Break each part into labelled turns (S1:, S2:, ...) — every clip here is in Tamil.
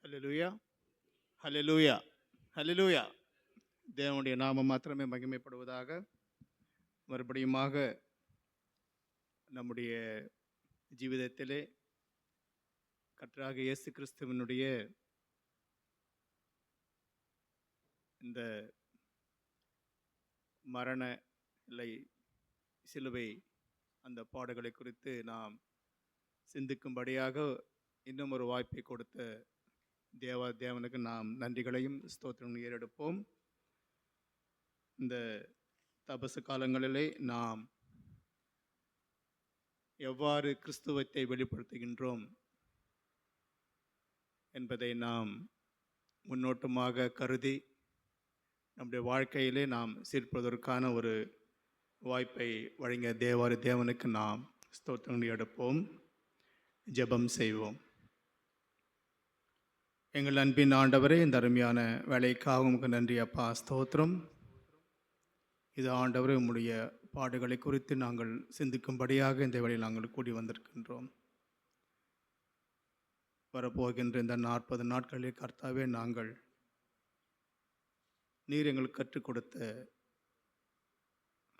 S1: ஹல்லேலூயா, ஹல்லேலூயா, ஹல்லேலூயா. தேவனுடைய நாமம் மாத்திரமே மகிமைப்படுவதாக. மறுபடியுமாக நம்முடைய ஜீவிதத்திலே கர்த்தராகிய இயேசு கிறிஸ்துவினுடைய இந்த மரண இல்லை சிலுவை அந்த பாடுகளை குறித்து நாம் சிந்திக்கும்படியாக இன்னும் ஒரு வாய்ப்பை கொடுத்த தேவனுக்கு நாம் நன்றிகளையும் ஸ்தோத்திரம் ஏறெடுப்போம். இந்த தபசு காலங்களிலே நாம் எவ்வாறு கிறிஸ்துவத்தை வெளிப்படுத்துகின்றோம் என்பதை நாம் முன்னோட்டமாக கருதி நம்முடைய வாழ்க்கையிலே நாம் சீர்ப்பதற்கான ஒரு வாய்ப்பை வழங்கிய தேவனுக்கு நாம் ஸ்தோத்திரம் எடுப்போம், ஜெபம் செய்வோம். எங்கள் அன்பின் ஆண்டவரே, இந்த அருமையான வேலைக்காக உங்களுக்கு நன்றி அப்பா, ஸ்தோத்திரம். இது ஆண்டவரே உம்முடைய பாடுகளை குறித்து நாங்கள் சிந்திக்கும்படியாக இந்த வேளையில் நாங்கள் கூடி வந்திருக்கின்றோம். வரப்போகின்ற இந்த 40 நாட்களில் கர்த்தாவே, நாங்கள் நீர் எங்களுக்கு கற்றுக் கொடுத்த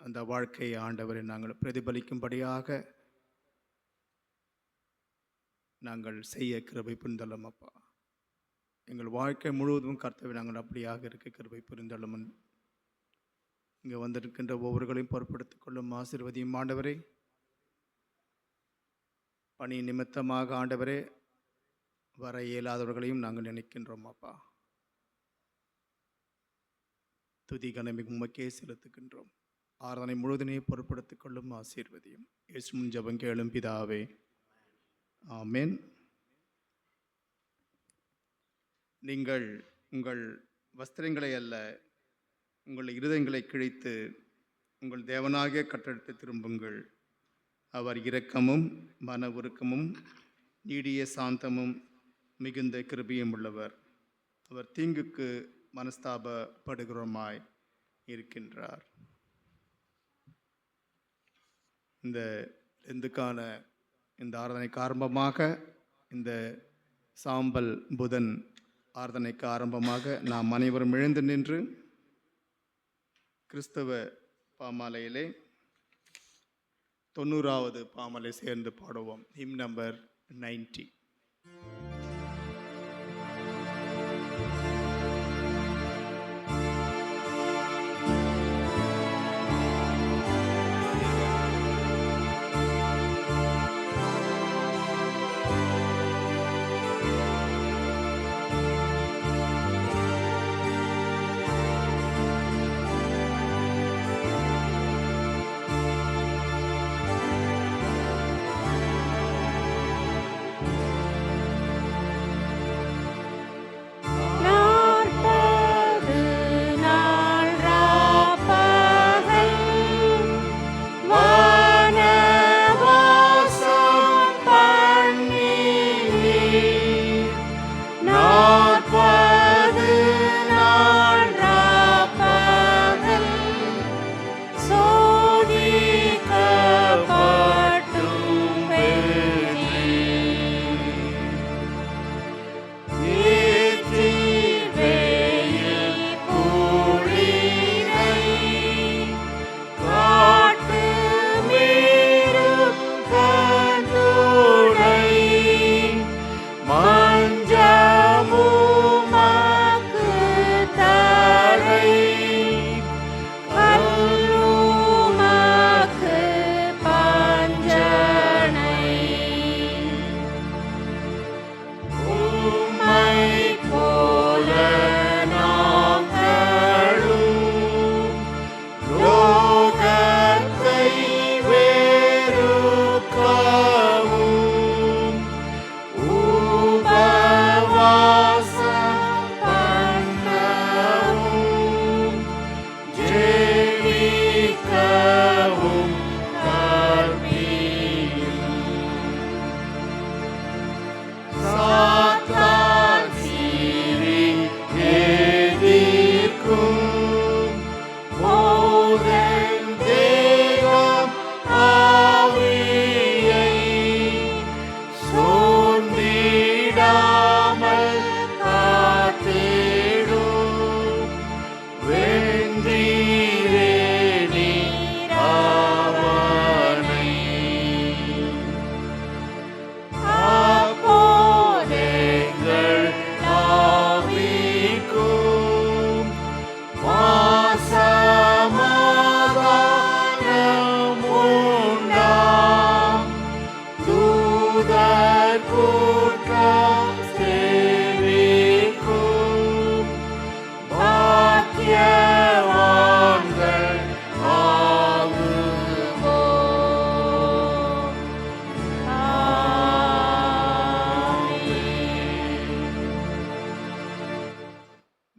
S1: அந்த வாழ்க்கையை ஆண்டவரை நாங்கள் பிரதிபலிக்கும்படியாக நாங்கள் செய்ய கிருபை புரிந்தள்ளும் அப்பா. எங்கள் வாழ்க்கை முழுவதும் கர்த்தாவே நாங்கள் அப்படியாக இருக்க கிருபை புரிந்தள்ளும். இங்கே வந்திருக்கின்ற ஒவ்வொருகளையும் பொறுப்படுத்திக் கொள்ளும், ஆசீர்வதியும் ஆண்டவரே. பணி நிமித்தமாக ஆண்டவரே வர இயலாதவர்களையும் நாங்கள் நினைக்கின்றோம் அப்பா. துதி கனமிகு உமக்கே செலுத்துகின்றோம். ஆராதனை முழுவதனையே பொறுப்படுத்திக் கொள்ளும், ஆசீர்வதியும். இயேசுவின் ஜெபம் கேளும் பிதாவே, ஆமென். நீங்கள் உங்கள் வஸ்திரங்களை அல்ல, உங்கள் இருதயங்களை கிழித்து உங்கள் தேவனாகிய கட்டடத்தை திரும்புங்கள். அவர் இரக்கமும் மன உருக்கமும் நீடிய சாந்தமும் மிகுந்த கிருபையும் உள்ளவர். அவர் தீங்குக்கு மனஸ்தாபப்படுகிறோமாய் இருக்கின்றார். இந்த எந்துக்கான இந்த ஆராதனைக்கு ஆரம்பமாக, இந்த சாம்பல் புதன் ஆராதனைக்கு ஆரம்பமாக நாம் அனைவரும் எழுந்து நின்று கிறிஸ்தவ பாமாலையிலே 90வது பாமாலை சேர்ந்து பாடுவோம். Him number 90.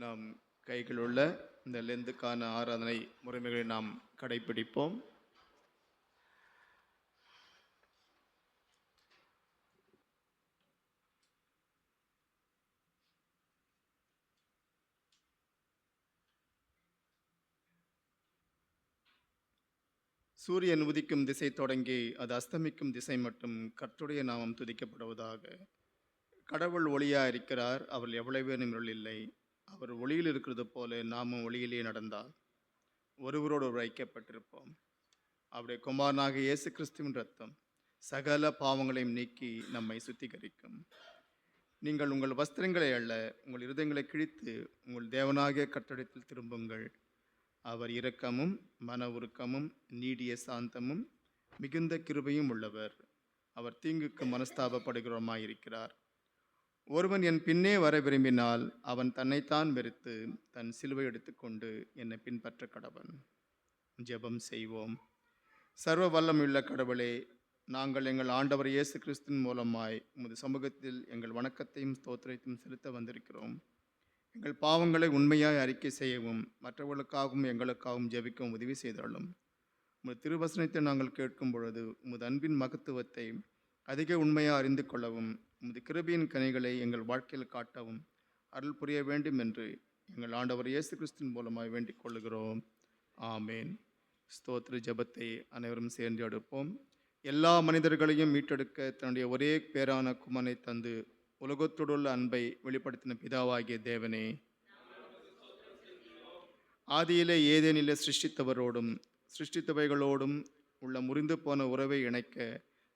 S1: நாம் கையில் உள்ள இந்த லெந்துக்கான ஆராதனை முறைமைகளை நாம் கடைபிடிப்போம். சூரியன் உதிக்கும் திசை தொடங்கி அது அஸ்தமிக்கும் திசை மட்டும் கர்த்தருடைய நாமம் துதிக்கப்படுவதாக. கடவுள் ஒளியாக இருக்கிறார், அவர் எவ்வளவேனும் இருள் இல்லை. அவர் ஒளியில் இருக்கிறது போல நாமும் ஒளியிலே நடந்தால் ஒருவரோடு ஒரு ஐக்கியப்பட்டிருப்போம். அவருடைய குமாரனாக இயேசு கிறிஸ்துவின் ரத்தம் சகல பாவங்களையும் நீக்கி நம்மை சுத்திகரிக்கும். நீங்கள் உங்கள் வஸ்திரங்களை அல்ல, உங்கள் இருதயங்களை கிழித்து உங்கள் தேவனாகிய கர்த்தரிடத்தில் திரும்புங்கள். அவர் இரக்கமும் மன உருக்கமும் நீடிய சாந்தமும் மிகுந்த கிருபையும் உள்ளவர். அவர் தீங்குக்கு மனஸ்தாபப்படுகிறவருமாயிருக்கிறார். ஒருவன் என் பின்னே வர விரும்பினால் அவன் தன்னைத்தான் வெறுத்து தன் சிலுவை எடுத்துக்கொண்டு என்னை பின்பற்ற கடவன். ஜெபம் செய்வோம். சர்வ வல்லமையுள்ள கடவுளே, நாங்கள் எங்கள் ஆண்டவர் இயேசு கிறிஸ்துவின் மூலமாய் உமது சமூகத்தில் எங்கள் வணக்கத்தையும் ஸ்தோத்திரத்தையும் செலுத்த வந்திருக்கிறோம். எங்கள் பாவங்களை உண்மையாய் அறிக்கை செய்யவும் மற்றவர்களுக்காகவும் எங்களுக்காகவும் ஜெபிக்கவும் உதவி செய்தாலும் உமது திருவசனத்தை நாங்கள் கேட்கும் பொழுது உமது அன்பின் மகத்துவத்தை அதிக உண்மையாக அறிந்து கொள்ளவும் உமது கிருபையின் கனிகளை எங்கள் வாழ்க்கையில் காட்டவும் அருள் புரிய வேண்டும் என்று எங்கள் ஆண்டவர் இயேசு கிறிஸ்துவின் மூலமாய் வேண்டிக் கொள்ளுகிறோம். ஆமேன். ஸ்தோத்திர ஜெபத்தை அனைவரும் சேர்ந்து எடுப்போம். எல்லா மனிதர்களையும் மீட்டெடுக்க தன்னுடைய ஒரே பேரான குமாரனை தந்து உலகத்தோடுள்ள அன்பை வெளிப்படுத்தின பிதாவாகிய தேவனே, ஆதியிலே ஏதேனிலே சிருஷ்டித்தவரோடும் சிருஷ்டித்தவைகளோடும் உள்ள முறிந்து போன உறவை இணைக்க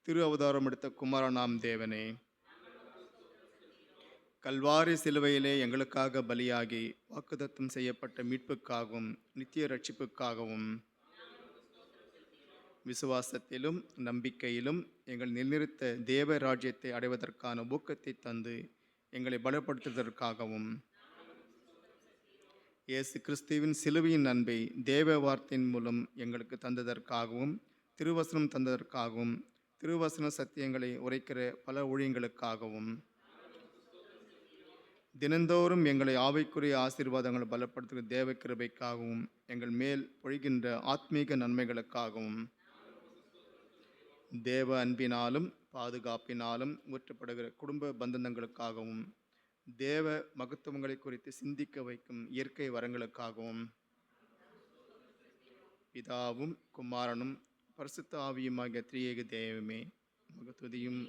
S1: திரு அவதாரம் எடுத்த குமாரனாம் தேவனே, கல்வாரி சிலுவையிலே எங்களுக்காக பலியாகி வாக்குத்தத்தம் செய்யப்பட்ட மீட்புக்காகவும் நித்திய ரட்சிப்புக்காகவும் விசுவாசத்திலும் நம்பிக்கையிலும் எங்கள் நிலைநிறுத்த தேவ ராஜ்யத்தை அடைவதற்கான ஊக்கத்தை தந்து எங்களை பலப்படுத்துவதற்காகவும் இயேசு கிறிஸ்துவின் சிலுவையின் அன்பை தேவ வார்த்தையின் மூலம் எங்களுக்கு தந்ததற்காகவும் திருவசனம் தந்ததற்காகவும் திருவசன சத்தியங்களை உரைக்கிற பல ஊழியங்களுக்காகவும் தினந்தோறும் எங்களை ஆவிக்குரிய ஆசீர்வாதங்களை பலப்படுத்துகிற தேவ கிருபைக்காகவும் எங்கள் மேல் பொழிகின்ற ஆத்மீக நன்மைகளுக்காகவும் தேவ அன்பினாலும் பாதுகாப்பினாலும் ஊற்றப்படுகிற குடும்ப பந்தங்களுக்காகவும் தேவ மகத்துவங்களை குறித்து சிந்திக்க வைக்கும் இயற்கை வரங்களுக்காகவும் பிதாவும் குமாரனும் பரிசுத்த ஆவியுமாகிய திரியேக தேவமே மகத்துவதியும்.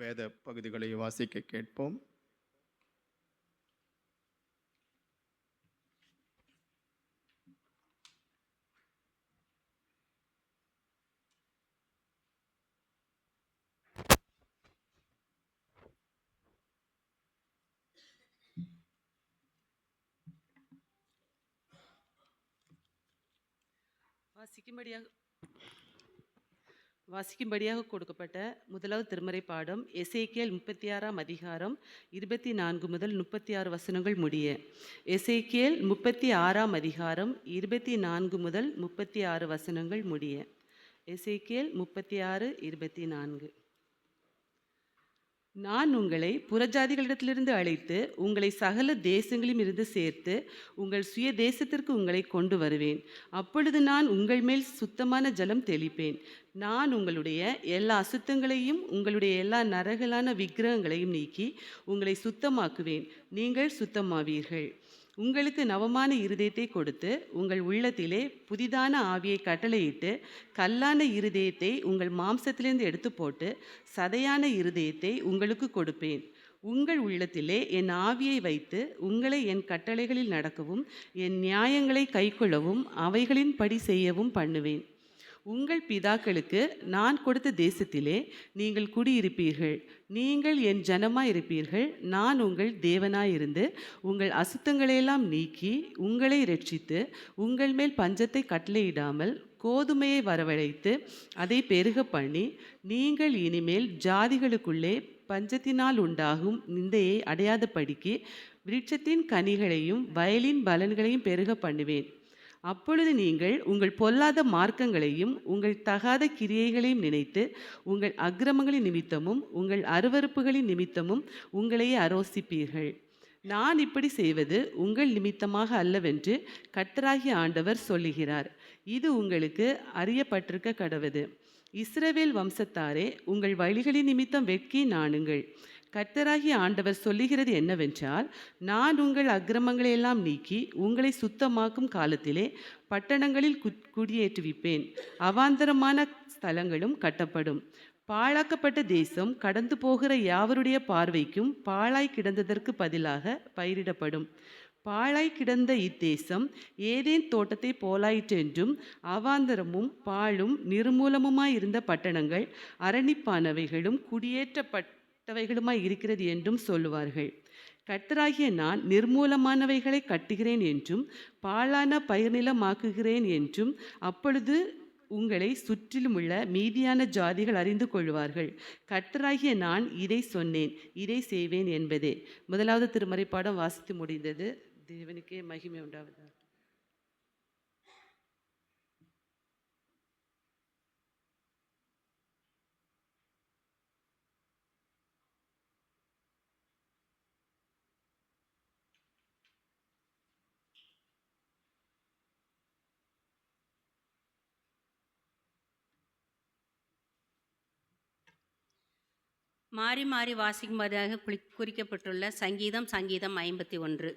S1: வேத பகுதிகளை வாசிக்க கேட்போம்.
S2: வாசிக்கும்படியாக கொடுக்கப்பட்ட முதலாவது திருமறை பாடம் எசேக்கியேல் 36ஆம் அதிகாரம் 24 முதல் 36 வசனங்கள் முடிய. எசேக்கியேல் 36ஆம் அதிகாரம் 24 முதல் 36 வசனங்கள் முடிய. எசேக்கியேல் 36:24. நான் உங்களை புறஜாதிகளிடத்திலிருந்து அழைத்து உங்களை சகல தேசங்களிலும் இருந்து சேர்த்து உங்கள் சுய தேசத்திற்கு உங்களை கொண்டு வருவேன். அப்பொழுது நான் உங்கள் மேல் சுத்தமான ஜலம் தெளிப்பேன். நான் உங்களுடைய எல்லா அசுத்தங்களையும் உங்களுடைய எல்லா நரகலான விக்கிரகங்களையும் நீக்கி உங்களை சுத்தமாக்குவேன். நீங்கள் சுத்தமாவீர்கள். உங்களுக்கு நவமான இருதயத்தை கொடுத்து உங்கள் உள்ளத்திலே புதிதான ஆவியை கட்டளையிட்டு கல்லான இருதயத்தை உங்கள் மாம்சத்திலிருந்து எடுத்து போட்டு சதையான இருதயத்தை உங்களுக்கு கொடுப்பேன். உங்கள் உள்ளத்திலே என் ஆவியை வைத்து உங்களை என் கட்டளைகளில் நடக்கவும் என் நியாயங்களை கைக்கொள்ளவும் அவைகளின்படி செய்யவும் பண்ணுவேன். உங்கள் பிதாக்களுக்கு நான் கொடுத்த தேசத்திலே நீங்கள் குடியிருப்பீர்கள். நீங்கள் என் ஜனமாயிருப்பீர்கள். நான் உங்கள் தேவனாயிருந்து உங்கள் அசுத்தங்களையெல்லாம் நீக்கி உங்களை இரட்சித்து உங்கள் மேல் பஞ்சத்தை கட்டளையிடாமல் கோதுமையை வரவழைத்து அதை பெருக பண்ணி, நீங்கள் இனிமேல் ஜாதிகளுக்குள்ளே பஞ்சத்தினால் உண்டாகும் நிந்தையை அடையாதபடிக்கு விருட்சத்தின் கனிகளையும் வயலின் பலன்களையும் பெருக பண்ணுவேன். அப்பொழுது நீங்கள் உங்கள் பொல்லாத மார்க்கங்களையும் உங்கள் தகாத கிரியைகளையும் நினைத்து உங்கள் அக்கிரமங்களின் நிமித்தமும் உங்கள் அருவருப்புகளின் நிமித்தமும் உங்களையே அரோசிப்பீர்கள். நான் இப்படி செய்வது உங்கள் நிமித்தமாக அல்லவென்று கர்த்தராகிய ஆண்டவர் சொல்லுகிறார். இது உங்களுக்கு அறியப்பட்டிருக்க கடவது. இஸ்ரவேல் வம்சத்தாரே, உங்கள் வழிகளின் நிமித்தம் வெட்கி நாணுங்கள். கர்த்தராகிய ஆண்டவர் சொல்லுகிறது என்னவென்றால், நான் உங்கள் அக்கிரமங்களையெல்லாம் நீக்கி உங்களை சுத்தமாக்கும் காலத்திலே பட்டணங்களில் குடியேற்றுவிப்பேன். அவாந்தரமான ஸ்தலங்களும் கட்டப்படும். பாழாக்கப்பட்ட தேசம் கடந்து போகிற யாவருடைய பார்வைக்கும் பாழாய் கிடந்ததற்கு பதிலாக பயிரிடப்படும். பாழாய் கிடந்த இத்தேசம் ஏதேன் தோட்டத்தை போலாயிற்றென்றும், அவாந்தரமும் பாழும் நிர்மூலமுமாயிருந்த பட்டணங்கள் அரணிப்பானவைகளும் குடியேற்றப்பட்டவைகளுமாய் இருக்கிறது என்றும் சொல்லுவார்கள். கர்த்தராகிய நான் நிர்மூலமானவைகளை கட்டுகிறேன் என்றும் பாழான பயிர்நிலமாக்குகிறேன் என்றும் அப்பொழுது உங்களை சுற்றிலுமுள்ள மீதியான ஜாதிகள் அறிந்து கொள்வார்கள். கர்த்தராகிய நான் இதை சொன்னேன், இதை செய்வேன் என்பதே. முதலாவது திருமறைப்பாடம் வாசித்து முடிந்தது. தேவனுக்கே மகிமை உண்டாவதாக.
S3: மாறி மாறி வாசிக்கும்படியாக குறிக்கப்பட்டுள்ள சங்கீதம் 51.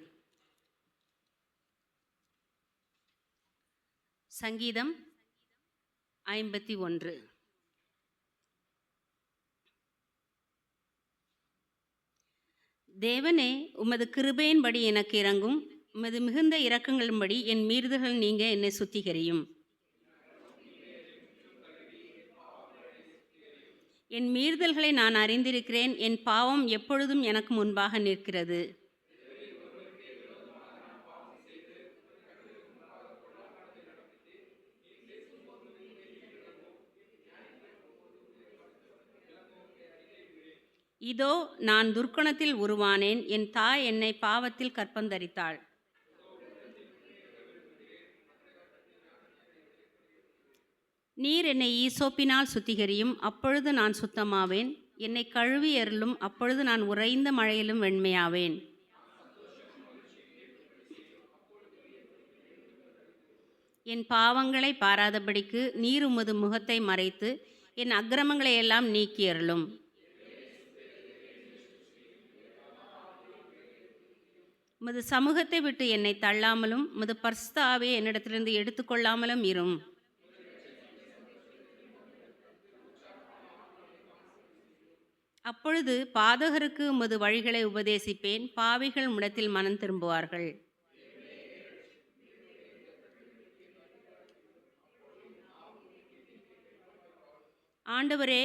S3: சங்கீதம் 51. தேவனே, உமது கிருபையின்படி எனக்கு இரங்கும். உமது மிகுந்த இரக்கங்களின்படி என் மீறுதல்கள் நீங்க என்னை சுத்திகரியும். என் மீறுதல்களை நான் அறிந்திருக்கிறேன். என் பாவம் எப்பொழுதும் எனக்கு முன்பாக நிற்கிறது. இதோ நான் துர்க்குணத்தில் உருவானேன். என் தாய் என்னை பாவத்தில் கற்பந்தரித்தாள். நீர் என்னை ஈசோப்பினால் சுத்திகரியும், அப்பொழுது நான் சுத்தமாவேன். என்னை கழுவி எறிலும், அப்பொழுது நான் உறைந்த மழையிலும் வெண்மையாவேன். என் பாவங்களை பாராதபடிக்கு நீர் உமது முகத்தை மறைத்து என் அக்கிரமங்களை எல்லாம் நீக்கி எறிலும். உமது சமூகத்தை விட்டு என்னை தள்ளாமலும் உமது பரிசுத்த ஆவியை என்னிடத்திலிருந்து எடுத்துக்கொள்ளாமலும் இரும். அப்பொழுது பாதகருக்கு உமது வழிகளை உபதேசிப்பேன். பாவிகள் உம்மிடத்தில் மனம் திரும்புவார்கள். ஆண்டவரே,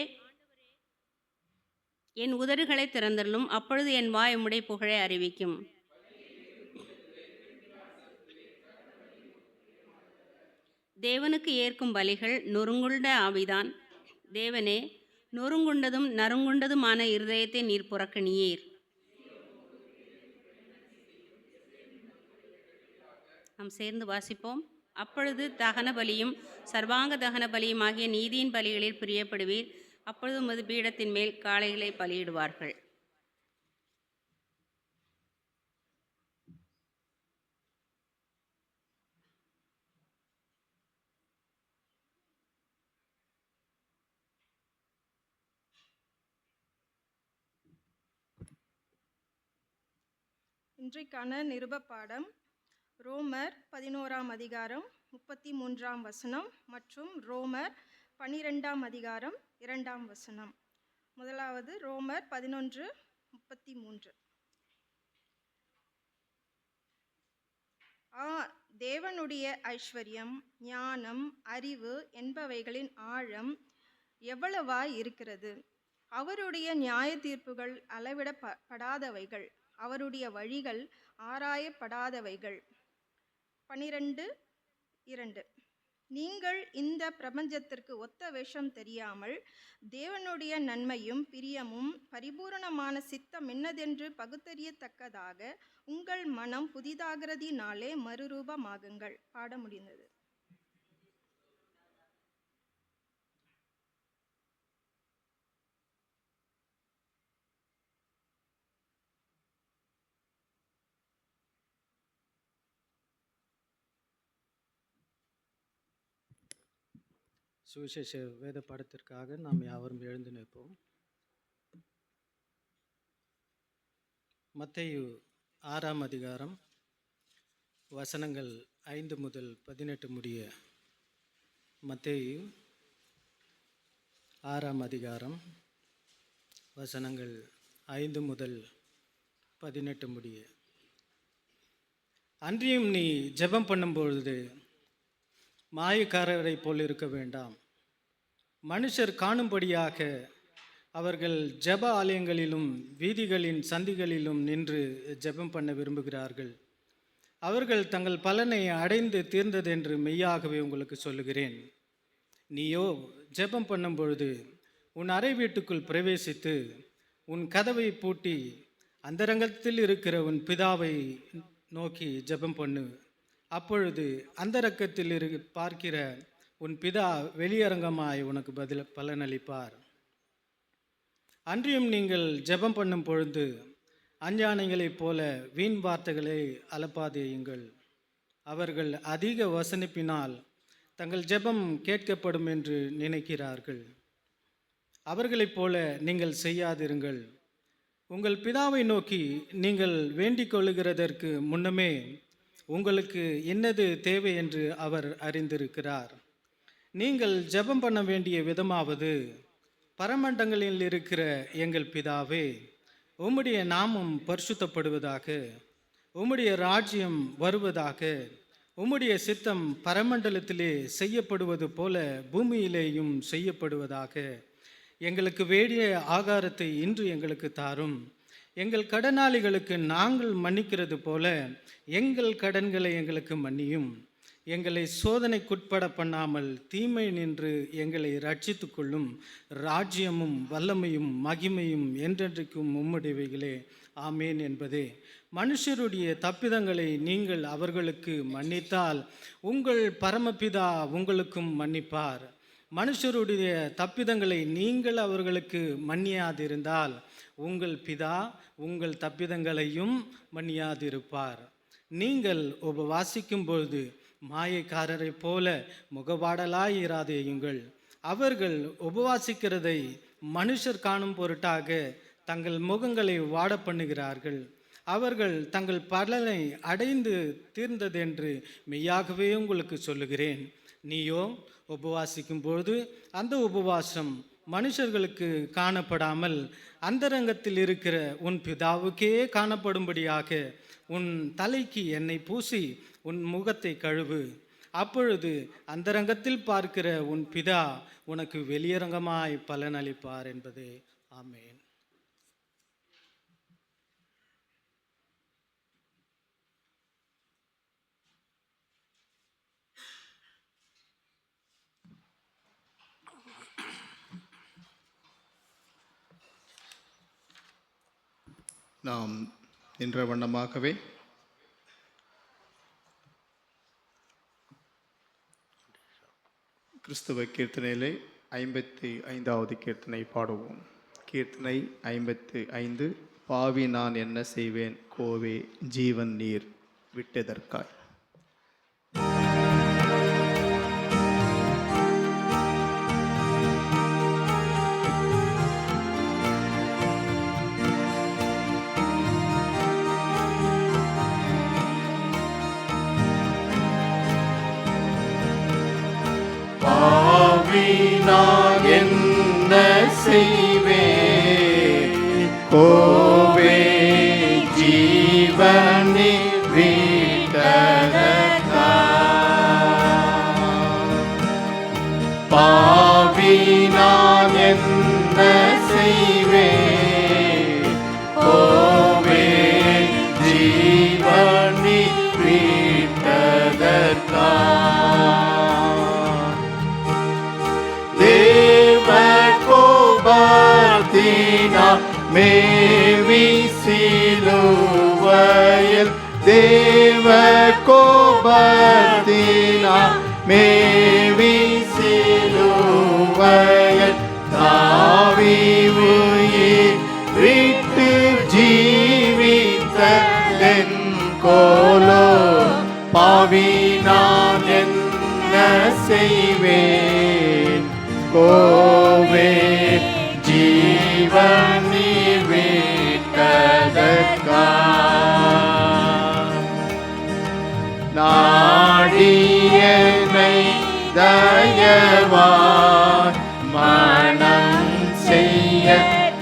S3: என் உதடுகளை திறந்தருளும். அப்பொழுது என் வாய் உம்முடைய புகழை அறிவிக்கும். தேவனுக்கு ஏற்கும் பலிகள் நொறுங்குண்ட ஆவிதான். தேவனே, நொறுங்குண்டதும் நறுங்குண்டதுமான இருதயத்தை நீர் புறக்கணியீர். நாம் சேர்ந்து வாசிப்போம். அப்பொழுது தகன பலியும் சர்வாங்க தகன பலியும் ஆகிய நீதியின் பலிகளில் பிரியப்படுவீர். அப்பொழுது உமது பீடத்தின் மேல் காளைகளை பலியிடுவார்கள்.
S4: இன்றைக்கான நிருப பாடம் ரோமர் 11ஆம் அதிகாரம் 33ஆம் வசனம் மற்றும் ரோமர் 12ஆம் அதிகாரம் 2ஆம் வசனம். முதலாவது ரோமர் 11 33. தேவனுடைய ஐஸ்வர்யம், ஞானம், அறிவு என்பவைகளின் ஆழம் எவ்வளவாய் இருக்கிறது! அவருடைய நியாய தீர்ப்புகள் அளவிடப்படாதவைகள், அவருடைய வழிகள் ஆராயப்படாதவைகள். 12:2. நீங்கள் இந்த பிரபஞ்சத்திற்கு ஒத்த வேஷம் தெரியாமல் தேவனுடைய நன்மையும் பிரியமும் பரிபூரணமான சித்தம் என்னதென்று பகுத்தறியத்தக்கதாக உங்கள் மனம் புதிதாகிறதினாலே மறுரூபமாகுங்கள். பாட முடிந்தது.
S5: சுவிசேஷ வேத பாடத்திற்காக நாம் யாவரும் எழுந்து நிற்போம். மத்தேயு 6ஆம் அதிகாரம் வசனங்கள் 5 முதல் 18 முடிய. மத்தேயு 6ஆம் அதிகாரம் வசனங்கள் 5 முதல் 18 முடிய. அன்றியும் நீ ஜெபம் பண்ணும்பொழுது மாயக்காரரை போல் இருக்க வேண்டாம். மனுஷர் காணும்படியாக அவர்கள் ஜெப ஆலயங்களிலும் வீதிகளின் சந்திகளிலும் நின்று ஜெபம் பண்ண விரும்புகிறார்கள். அவர்கள் தங்கள் பலனை அடைந்து தீர்ந்ததென்று மெய்யாகவே உங்களுக்கு சொல்லுகிறேன். நீயோ ஜெபம் பண்ணும் பொழுது உன் அறை வீட்டுக்குள் பிரவேசித்து உன் கதவை பூட்டி அந்தரங்கத்தில் இருக்கிற உன் பிதாவை நோக்கி ஜெபம் பண்ணு. அப்பொழுது அந்தரங்கத்தில் பார்க்கிற உன் பிதா வெளியரங்கமாய் உனக்கு பலனளிப்பார். அன்றியும் நீங்கள் ஜெபம் பண்ணும் பொழுது அஞ்ஞானிகளைப் போல வீண் வார்த்தைகளை அலப்பாதேயுங்கள். அவர்கள் அதிக வசனிப்பினால் தங்கள் ஜெபம் கேட்கப்படும் என்று நினைக்கிறார்கள். அவர்களைப் போல நீங்கள் செய்யாதிருங்கள். உங்கள் பிதாவை நோக்கி நீங்கள் வேண்டிக் கொள்ளுகிறதற்கு முன்னமே உங்களுக்கு என்னது தேவை என்று அவர் அறிந்திருக்கிறார். நீங்கள் ஜெபம் பண்ண வேண்டிய விதமாவது, பரமண்டங்களில் இருக்கிற எங்கள் பிதாவே, உம்முடைய நாமம் பரிசுத்தப்படுவதாக, உம்முடைய ராஜ்யம் வருவதாக, உம்முடைய சித்தம் பரமண்டலத்திலே செய்யப்படுவது போல பூமியிலேயும் செய்யப்படுவதாக. எங்களுக்கு வேண்டிய ஆகாரத்தை இன்று எங்களுக்கு தாரும். எங்கள் கடனாளிகளுக்கு நாங்கள் மன்னிக்கிறது போல எங்கள் கடன்களை எங்களுக்கு மன்னியும். எங்களை சோதனைக்குட்பட பண்ணாமல் தீமை நின்று எங்களை ரட்சித்து கொள்ளும். ராஜ்யமும் வல்லமையும் மகிமையும் என்றென்றைக்கும் உம்முடையவைகளே, ஆமேன் என்பதே. மனுஷருடைய தப்பிதங்களை நீங்கள் அவர்களுக்கு மன்னித்தால் உங்கள் பரமபிதா உங்களுக்கும் மன்னிப்பார். மனுஷருடைய தப்பிதங்களை நீங்கள் அவர்களுக்கு மன்னியாதிருந்தால் உங்கள் பிதா உங்கள் தப்பிதங்களையும் மன்னியாதிருப்பார். நீங்கள் உபவாசிக்கும் பொழுது மாயக்காரரை போல முகவாடலாயிராதேயுங்கள். அவர்கள் உபவாசிக்கிறதை மனுஷர் காணும் பொருட்டாக தங்கள் முகங்களை வாட பண்ணுகிறார்கள். அவர்கள் தங்கள் பலனை அடைந்து தீர்ந்ததென்று மெய்யாகவே உங்களுக்கு சொல்லுகிறேன். நீயோ உபவாசிக்கும் பொழுது அந்த உபவாசம் மனுஷர்களுக்கு காணப்படாமல் அந்தரங்கத்தில் இருக்கிற உன் பிதாவுக்கே காணப்படும்படியாக உன் தலைக்கு எண்ணெய் பூசி உன் முகத்தை கழுவு. அப்பொழுது அந்தரங்கத்தில் பார்க்கிற உன் பிதா உனக்கு வெளியரங்கமாய் பலனளிப்பார் என்பதே. ஆமேன்.
S1: நாம் நின்ற வண்ணமாகவே கிறிஸ்துவ கீர்த்தனையிலே 55வது கீர்த்தனை பாடுவோம். கீர்த்தனை 55. பாவி நான் என்ன செய்வேன் கோவே, ஜீவன் நீர் விட்டதற்காய்.
S6: நான் என்ன செய்வேன்
S1: மேவி சிலுவையில் தேவ கோபத்தினால் மேவி சிலுவையில் தாவி உயிர் விட்டு ஜீவித்ததென் கோலோ பாவி நான் என்ன செய்வேன் கோவே ஜீவனீர் விட்டதற்கா நாடியனை தயவாய் மனம் செய்ய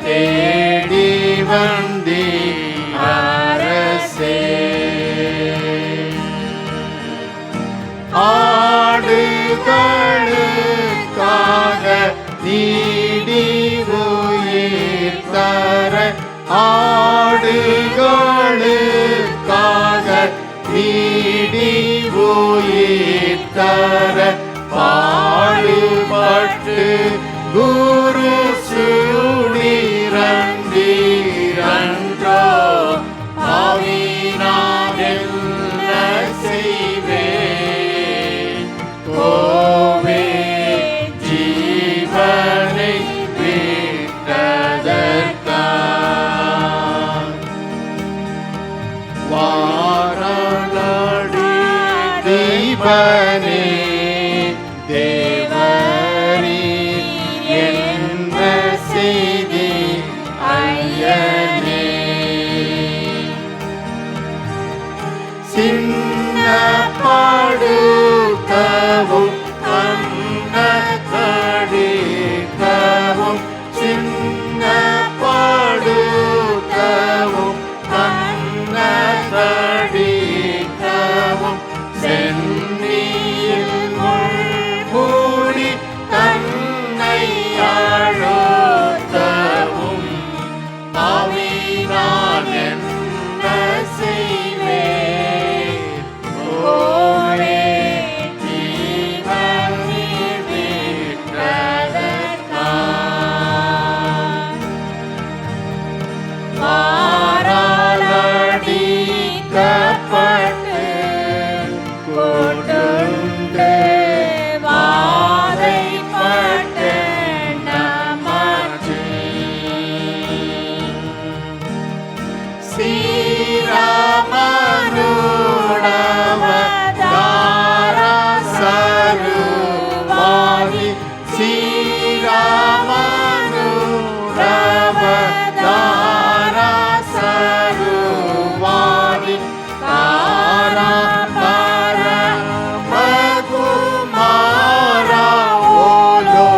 S1: தேடி வந்தீ அரசே ஆடுகளுக்காக நீடி உயிர் தர ஆடுகளுக்காக நீடி உயிர் தர பாடுபட்டு குரு சூடிரண்டீரன்றோ பாவி நான் என்ன செய்வேன் கோவே ஜீவனை விட்டதற்கா வாரணாடி தீபனே தேவரீ என்ன செய்தி ஐயனே சின்ன பாடுக்கவும் கண்ண தடிக்கவும் சின்ன பாடுக்கவும் கண்ண தடிக்கவும் சென்னியில் மூடி தன்னை அழுத்தவும் பாவி நான் என்ன செய்வேன் கோவே ஜீவனீர் விட்டதற்கா வாராலடிக்கப்பட்டு கொடுண்டு வாதைப்பட்டு நமாற்றி ஸ்ரீராமனுடவதாரா சருவாதி ஸ்ரீராமனுடவதாரா சருவாதி தாரா பரமகுமாரா ஓலோலமே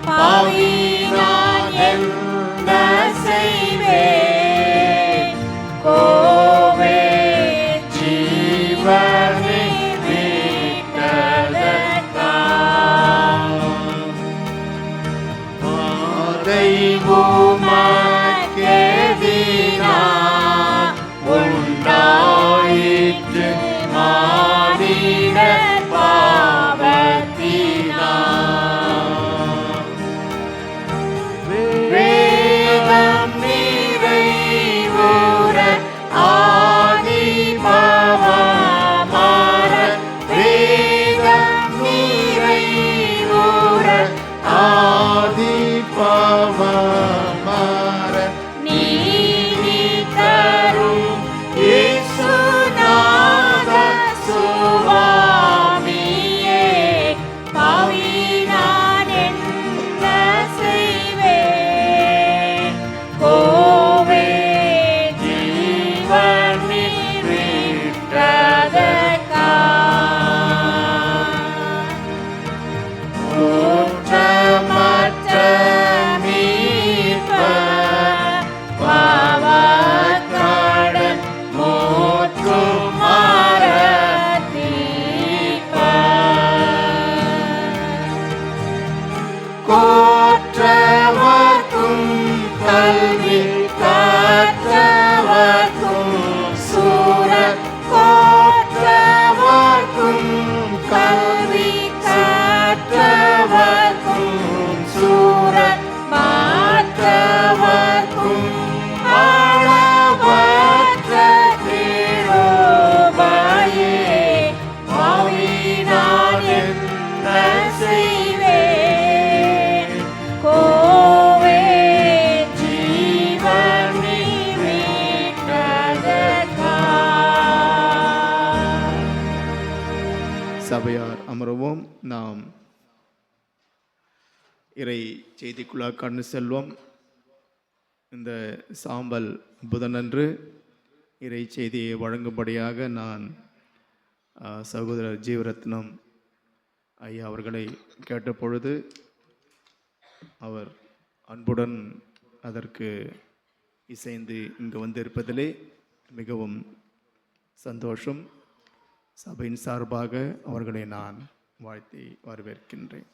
S1: பாவி நான் என்ன செய்வேன் கோவே ஜீவனை விட்டதற்கா தெய்வமாக்கெதினா உண்டாயிற்று மானிட பாவத்தினா வேதம் நிறைவுற ஆதி பவமார வேதம் நிறைவுற ஆதி பவமார நீதி தரும் இயேசுநாத சுவாமியே பாவி நான் என்ன செய்வேன் கோவே ஜீவனீர் விட்டதற்கா குற்றமற்ற மீட்பர் பாவக்கடன் மூற்றும் மரத்தீர்ப்பர் கோற்றவர்க்கும் கல்வி கற்றவர்க்கும் சபையார் அமருவோம். நாம் இறை செய்திக்குள்ளாக கடந்து செல்வோம். இந்த சாம்பல் புதனன்று இறை செய்தியை வழங்கும்படியாக நான் சகோதரர் ஜீவரத்னம் ஐயா அவர்களை கேட்டபொழுது அவர் அன்புடன் அதற்கு இசைந்து இங்கு வந்திருப்பதிலே மிகவும் சந்தோஷம். சபையின் சார்பாக அவர்களை நான் வாழ்த்தி வரவேற்கின்றேன்.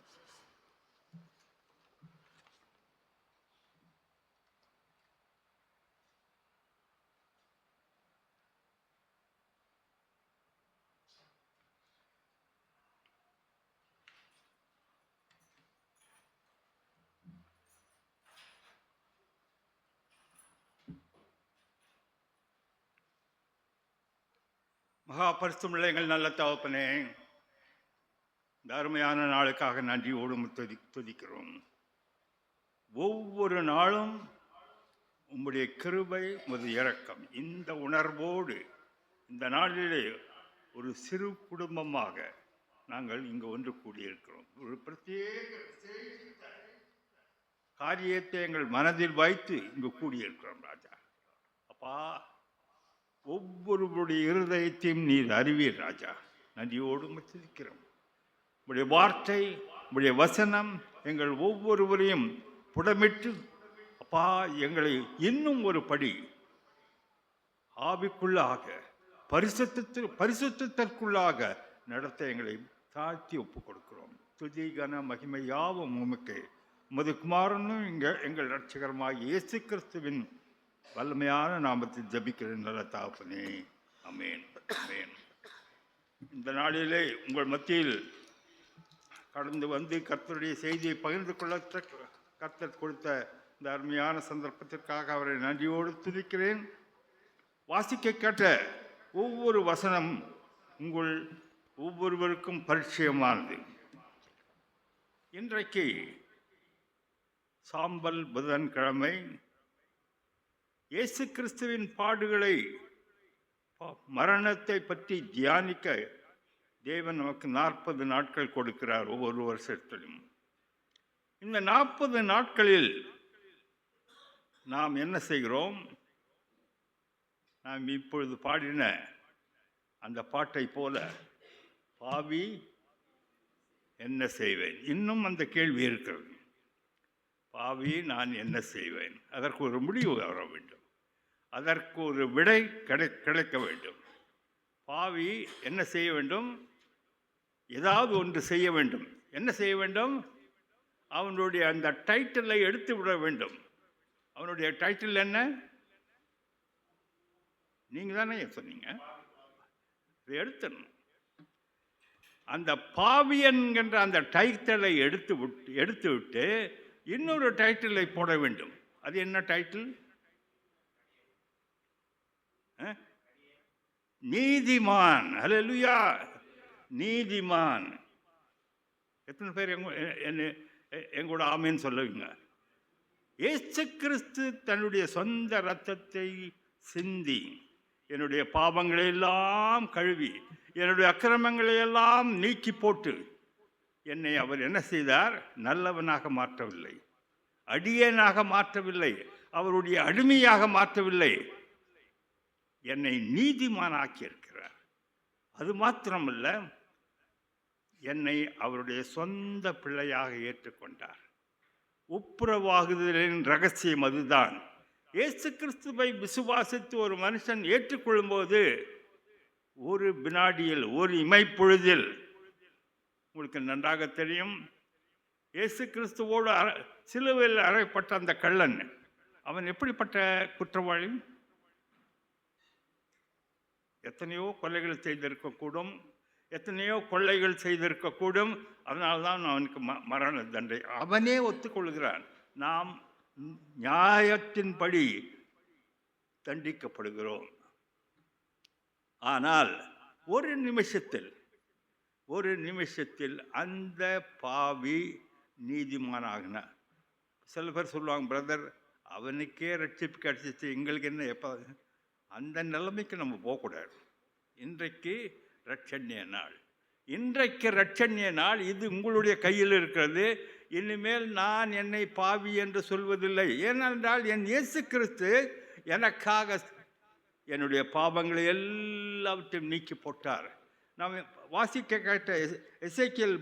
S6: மகா பரிசுத்தமுள்ள எங்கள் நல்ல தகப்பனே, இந்த அருமையான நாளுக்காக நன்றியோடு துதிக்கிறோம். ஒவ்வொரு நாளும் உம்முடைய கிருபை உமது இரக்கம், இந்த உணர்வோடு இந்த நாளிலே ஒரு சிறு குடும்பமாக நாங்கள் இங்கு ஒன்று கூடியிருக்கிறோம். ஒரு பிரத்யேக காரியத்தை எங்கள் மனதில் வைத்து இங்கு கூடியிருக்கிறோம். ராஜா அப்பா, ஒவ்வொருவருடைய இருதயத்தையும் நீர் அறிவீர் ராஜா. நன்றியோடு துதிக்கிறோம். உடைய வார்த்தை, உடைய வசனம் எங்கள் ஒவ்வொருவரையும் புடமிட்டு அப்பா எங்களை இன்னும் ஒரு படி ஆவிக்குள்ளாக பரிசுத்தத்திற்குள்ளாக நடத்த எங்களை தாழ்த்தி ஒப்புக் கொடுக்கிறோம். துதி கன மகிமை யாவும் உமக்கு, உமது குமாரனும் எங்கள் இரட்சகருமாகிய இயேசு கிறிஸ்துவின் வல்லமையான நாமத்தில் ஜபிக்கிறேன் நல்ல தகப்பனே. ஆமென், ஆமென். இந்த நாளிலே உங்கள் மத்தியில் கடந்து வந்து கர்த்தருடைய செய்தியை பகிர்ந்து கொள்ள கர்த்தர் கொடுத்த இந்த அருமையான சந்தர்ப்பத்திற்காக அவரை நன்றியோடு துதிக்கிறேன். வாசிக்க கேட்ட ஒவ்வொரு வசனம் உங்கள் ஒவ்வொருவருக்கும் பரிச்சயமானது. இன்றைக்கு சாம்பல் புதன்கிழமை இயேசு கிறிஸ்துவின் பாடுகளை, மரணத்தை பற்றி தியானிக்க தேவன் நமக்கு 40 நாட்கள் கொடுக்கிறார் ஒவ்வொரு வருஷத்திலும். இந்த 40 நாட்களில் நாம் என்ன செய்கிறோம்? நாம் இப்பொழுது பாடின அந்த பாட்டை போல பாவி என்ன செய்வேன்? இன்னும் அந்த கேள்வி இருக்கிறது. பாவி நான் என்ன செய்வேன்? அதற்கு ஒரு முடிவு வர வேண்டும், அதற்கு ஒரு விடை கிடைக்க வேண்டும். பாவி என்ன செய்ய வேண்டும்? ஏதாவது ஒன்று செய்ய வேண்டும். என்ன செய்ய வேண்டும்? அவனுடைய அந்த டைட்டிலை எடுத்து விட வேண்டும். அவனுடைய டைட்டில் என்ன? நீங்கள் தானே சொன்னீங்க, இதை எடுத்துடணும். அந்த பாவி என்கின்ற அந்த டைட்டிலை எடுத்து விட்டு இன்னொரு டைட்டிலை போட வேண்டும். அது என்ன டைட்டில்? நீதிமான். அல்லேலூயா, நீதிமான். எத்தனை பேர் எங்கூட ஆமேன்னு சொல்லுவீங்க? இயேசு கிறிஸ்து தன்னுடைய சொந்த இரத்தத்தை சிந்தி என்னுடைய பாவங்களை எல்லாம் கழுவி என்னுடைய அக்கிரமங்களை எல்லாம் நீக்கி போட்டு என்னை அவர் என்ன செய்தார்? நல்லவனாக மாற்றவில்லை, அடியேனாக மாற்றவில்லை, அவருடைய அடிமையாக மாற்றவில்லை, என்னை நீதிமானாக்கி இருக்கிறார். அது மாத்திரமல்ல, என்னை அவருடைய சொந்த பிள்ளையாக ஏற்றுக்கொண்டார். ஒப்புரவாகுதலின் ரகசியம் அதுதான். இயேசு கிறிஸ்துவை விசுவாசித்து ஒரு மனுஷன் ஏற்றுக்கொள்ளும்போது ஒரு வினாடியில், ஒரு இமைப்பொழுதில், உங்களுக்கு நன்றாக தெரியும், இயேசு கிறிஸ்துவோடு சிலுவையில் அறையப்பட்ட அந்த கள்ளன், அவன் எப்படிப்பட்ட குற்றவாளி? எத்தனையோ கொலைகள் செய்திருக்கக்கூடும், எத்தனையோ கொள்ளைகள் செய்திருக்கக்கூடும். அதனால்தான் அவனுக்கு மரண தண்டனை. அவனே ஒத்துக்கொள்கிறான், நாம் நியாயத்தின்படி தண்டிக்கப்படுகிறோம். ஆனால் ஒரு நிமிஷத்தில் அந்த பாவி நீதிமானாகினார். சில பேர் சொல்லுவாங்க, பிரதர் அவனுக்கே ரட்சிப்பு கிடைச்சிச்சு, எங்களுக்கு என்ன? எப்போ? அந்த நிலைமைக்கு நம்ம போகக்கூடாது. இன்றைக்கு ரட்சண்ய நாள். இன்றைக்கு இரட்சணிய நாள், இது உங்களுடைய கையில் இருக்கிறது. இனிமேல் நான் என்னை பாவி என்று சொல்வதில்லை. ஏனென்றால் என் இயேசு கிறிஸ்து எனக்காக என்னுடைய பாவங்களை எல்லாவற்றையும் நீக்கி போட்டார். நாம் வாசிக்க கேட்ட எசேக்கியேல்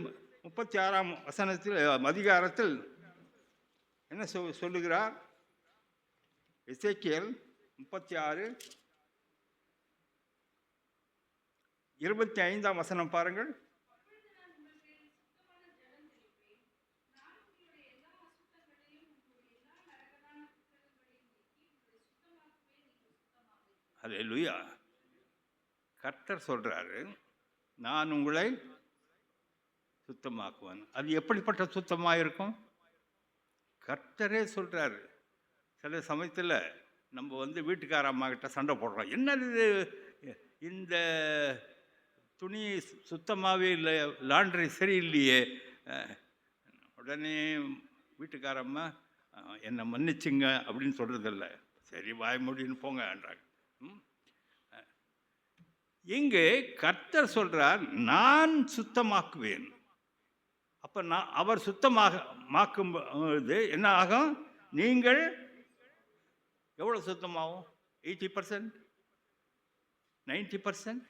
S6: 36ஆம் வசனத்தில் அதிகாரத்தில் என்ன சொல்லுகிறார்? எசேக்கியேல் 36:25 வசனம் பாருங்கள். அல்லேலூயா. கர்த்தர் சொல்றாரு, நான் உங்களை சுத்தமாக்குவேன். அது எப்படிப்பட்ட சுத்தமாக இருக்கும்? கர்த்தரே சொல்றாரு. சில சமயத்தில் நம்ம வீட்டுக்கார அம்மா கிட்ட சண்டை போடுறோம், என்னது இது, இந்த துணி சுத்தமாகவே இல்லை, லாண்ட்ரி சரியில்லையே. உடனே வீட்டுக்காரம்மா என்னை மன்னிச்சுங்க அப்படின்னு சொல்கிறதில்ல, சரி வாய் மூடின்னு போங்கன்றாங்க. இங்கு கர்த்தர் சொல்றார், நான் சுத்தமாக்குவேன். அப்போ அவர் சுத்தமாக்கும்போது என்ன ஆகும்? நீங்கள் எவ்வளோ சுத்தமாகும்? 80%, 90%,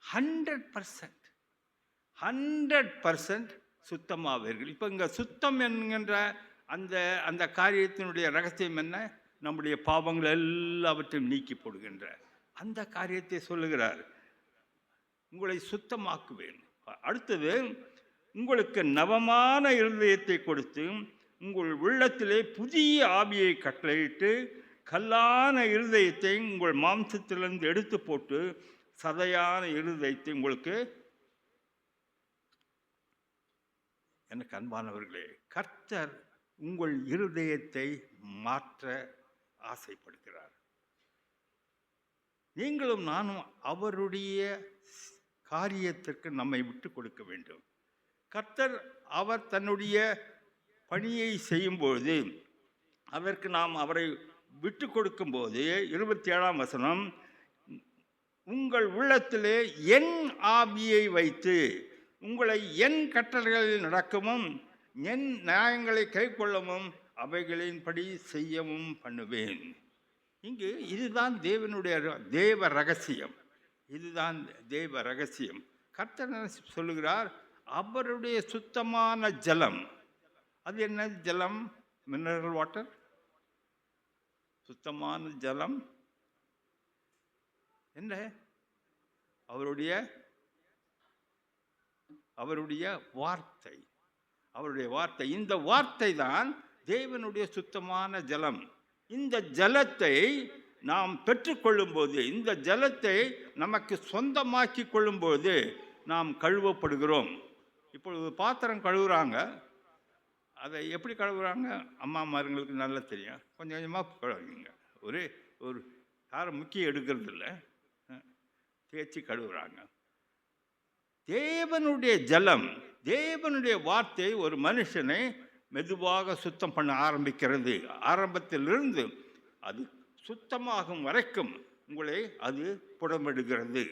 S6: 100%, 100% சுத்தமாவீர்கள். இப்போ இங்கே சுத்தம் என்கின்ற அந்த காரியத்தினுடைய ரகசியம் என்ன? நம்முடைய பாவங்கள் எல்லாவற்றையும் நீக்கி போடுகின்ற அந்த காரியத்தை சொல்லுகிறார். உங்களை சுத்தமாக்குவேன். அடுத்தது, உங்களுக்கு நவமான இருதயத்தை கொடுத்து உங்கள் உள்ளத்திலே புதிய ஆவியை கட்டளையிட்டு கல்லான இருதயத்தை உங்கள் மாம்சத்திலிருந்து எடுத்து போட்டு சதையான இருதயத்தை உங்களுக்கு. எனக்கு அன்பானவர்களே, கர்த்தர் உங்கள் இருதயத்தை மாற்ற ஆசைப்படுகிறார். நீங்களும் நானும் அவருடைய காரியத்திற்கு நம்மை விட்டு கொடுக்க வேண்டும். கர்த்தர் அவர் தன்னுடைய பணியை செய்யும்போது அதற்கு நாம் அவரை விட்டு கொடுக்கும்போது 27ஆம் வசனம், உங்கள் உள்ளத்திலே என் ஆவியை வைத்து உங்களை என் கட்டளைகளில் நடக்கவும் என் நியாயங்களை கைக்கொள்ளவும் அவைகளின்படி செய்யவும் பண்ணுவேன். இங்கு இதுதான் தேவ ரகசியம். இதுதான் தேவ ரகசியம். கர்த்தர் சொல்லுகிறார், அவருடைய சுத்தமான ஜலம். அது என்ன ஜலம்? Mineral water. சுத்தமான ஜலம் என்ன? அவருடைய வார்த்தை. அவருடைய வார்த்தை. இந்த வார்த்தை தான் தேவனுடைய சுத்தமான ஜலம். இந்த ஜலத்தை நாம் பெற்றுக்கொள்ளும்போது, இந்த ஜலத்தை நமக்கு சொந்தமாக்கி கொள்ளும்போது நாம் கழுவப்படுகிறோம். இப்பொழுது பாத்திரம் கழுவுறாங்க. அதை எப்படி கழுவுறாங்க? அம்மாமார்களுக்கு நல்லா தெரியும். கொஞ்சம் கொஞ்சமாக கழுவுங்க. ஒரு யாரும் முக்கியம் எடுக்கிறதில்ல, தேய்ச்சி கழுவுறாங்க. தேவனுடைய ஜலம், தேவனுடைய வார்த்தை ஒரு மனுஷனை மெதுவாக சுத்தம் பண்ண ஆரம்பிக்கிறது. ஆரம்பத்திலிருந்து அது சுத்தமாகும் வரைக்கும் உங்களை அது புடமிடுகிறது.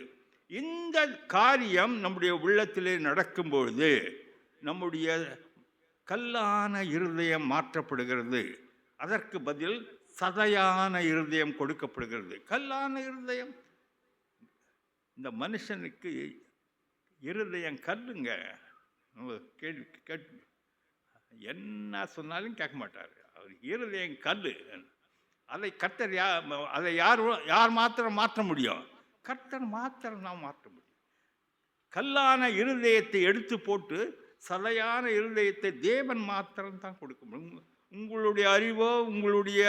S6: இந்த காரியம் நம்முடைய உள்ளத்திலே நடக்கும்பொழுது நம்முடைய கல்லான இருதயம் மாற்றப்படுகிறது. அதற்கு பதில் சதையான இருதயம் கொடுக்கப்படுகிறது. கல்லான இருதயம், இந்த மனுஷனுக்கு இருதயம் கல்லுங்க. கேட்டு என்ன சொன்னாலும் கேட்க மாட்டார். அவர் இருதயம் கல். அதை கர்த்தர் அதை யார் மாத்திரம் மாற்ற முடியும்? கர்த்தர் மாத்திரம் நாம் மாற்ற முடியும். கல்லான இருதயத்தை எடுத்து போட்டு சதையான இருதயத்தை தேவன் மாத்திரம் தான் கொடுக்க முடியும். உங்களுடைய அறிவோ உங்களுடைய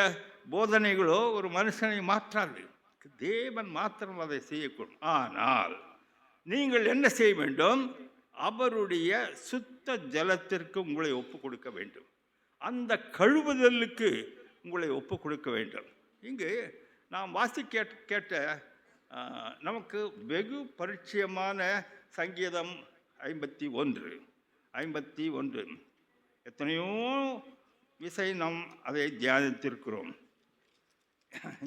S6: போதனைகளோ ஒரு மனுஷனை மாற்றாது. தேவன் மாத்திரம் அதை செய்யக்கூடும். ஆனால் நீங்கள் என்ன செய்ய வேண்டும்? அவருடைய சுத்த ஜலத்திற்கு உங்களை ஒப்பு கொடுக்க வேண்டும். அந்த கழுவுதலுக்கு உங்களை ஒப்பு கொடுக்க வேண்டும். இங்கு நாம் கேட்ட நமக்கு வெகு பரிச்சயமான சங்கீதம் 51 எத்தனையோ விசை நாம் அதை தியானித்திருக்கிறோம்.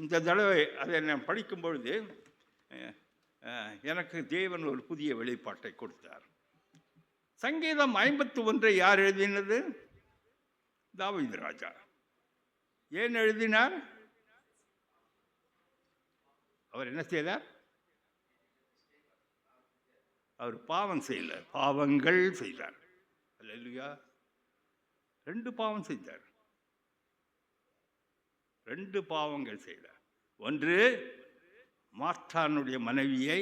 S6: இந்த தடவை அதை நான் படிக்கும் பொழுது எனக்கு தேவன் ஒரு புதிய வெளிப்பாட்டை கொடுத்தார். சங்கீதம் 51 யார் எழுதினது? தாவீது ராஜா. ஏன் எழுதினார்? அவர் என்ன செய்தார்? அவர் பாவம் செய்யல, பாவங்கள் செய்தார். அல்லேலூயா. 2 பாவம் செய்தார். 2 பாவங்கள் செய்தார். ஒன்று, மார்த்தானுடைய மனைவியை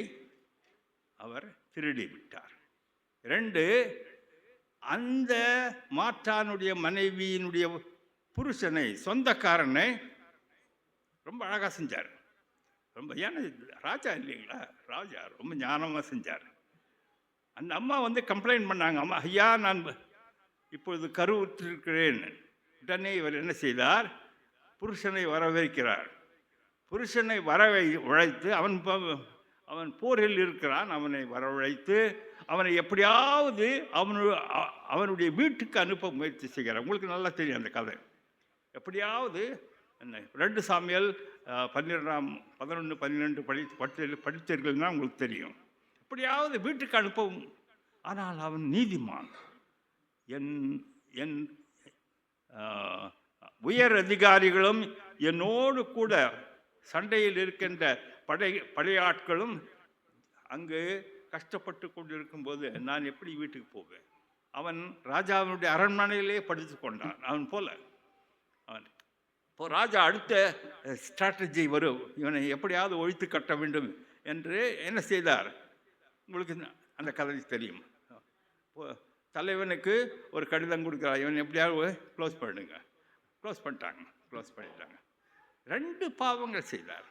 S6: அவர் திருடி விட்டார். 2, அந்த மார்த்தானுடைய மனைவியினுடைய புருஷனை, சொந்தக்காரனை ரொம்ப அழகாக செஞ்சார். ரொம்ப ஏன்னா ராஜா இல்லைங்களா, ராஜா ரொம்ப ஞானமாக செஞ்சார். அந்த அம்மா வந்து கம்ப்ளைண்ட் பண்ணாங்க, அம்மா ஐயா நான் இப்பொழுது கருவுற்றிருக்கிறேன். உடனே இவர் என்ன செய்தார்? புருஷனை வரவேற்கிறார். புருஷனை வரவழைத்து, அவன் போரில் இருக்கிறான், அவனை வரவழைத்து அவனை எப்படியாவது அவனுடைய வீட்டுக்கு அனுப்ப முயற்சி செய்கிறார். உங்களுக்கு நல்லா தெரியும் அந்த கதை. எப்படியாவது 2 சாமுவேல் 11, 12 படித்தீர்கள்னா உங்களுக்கு தெரியும். எப்படியாவது வீட்டுக்கு அனுப்பவும். ஆனால் அவன் நீதிமான். என் உயர் அதிகாரிகளும் என்னோடு கூட சண்டையில் இருக்கின்ற படையாட்களும் அங்கு கஷ்டப்பட்டு கொண்டிருக்கும்போது நான் எப்படி வீட்டுக்கு போவேன்? அவன் ராஜாவினுடைய அரண்மனையிலே படித்து கொண்டான். அவன் போல அவன் இப்போ ராஜா அடுத்த ஸ்ட்ராட்டஜி வரும், இவனை எப்படியாவது ஒழித்து கட்ட வேண்டும் என்று என்ன செய்தார்? உங்களுக்கு அந்த கதை தெரியும். தலைவனுக்கு ஒரு கடிதம் கொடுக்குறார், இவன் எப்படியாவது க்ளோஸ் பண்ணுங்க. க்ளோஸ் பண்ணிட்டாங்க. 2 பாவங்கள் செய்தார்.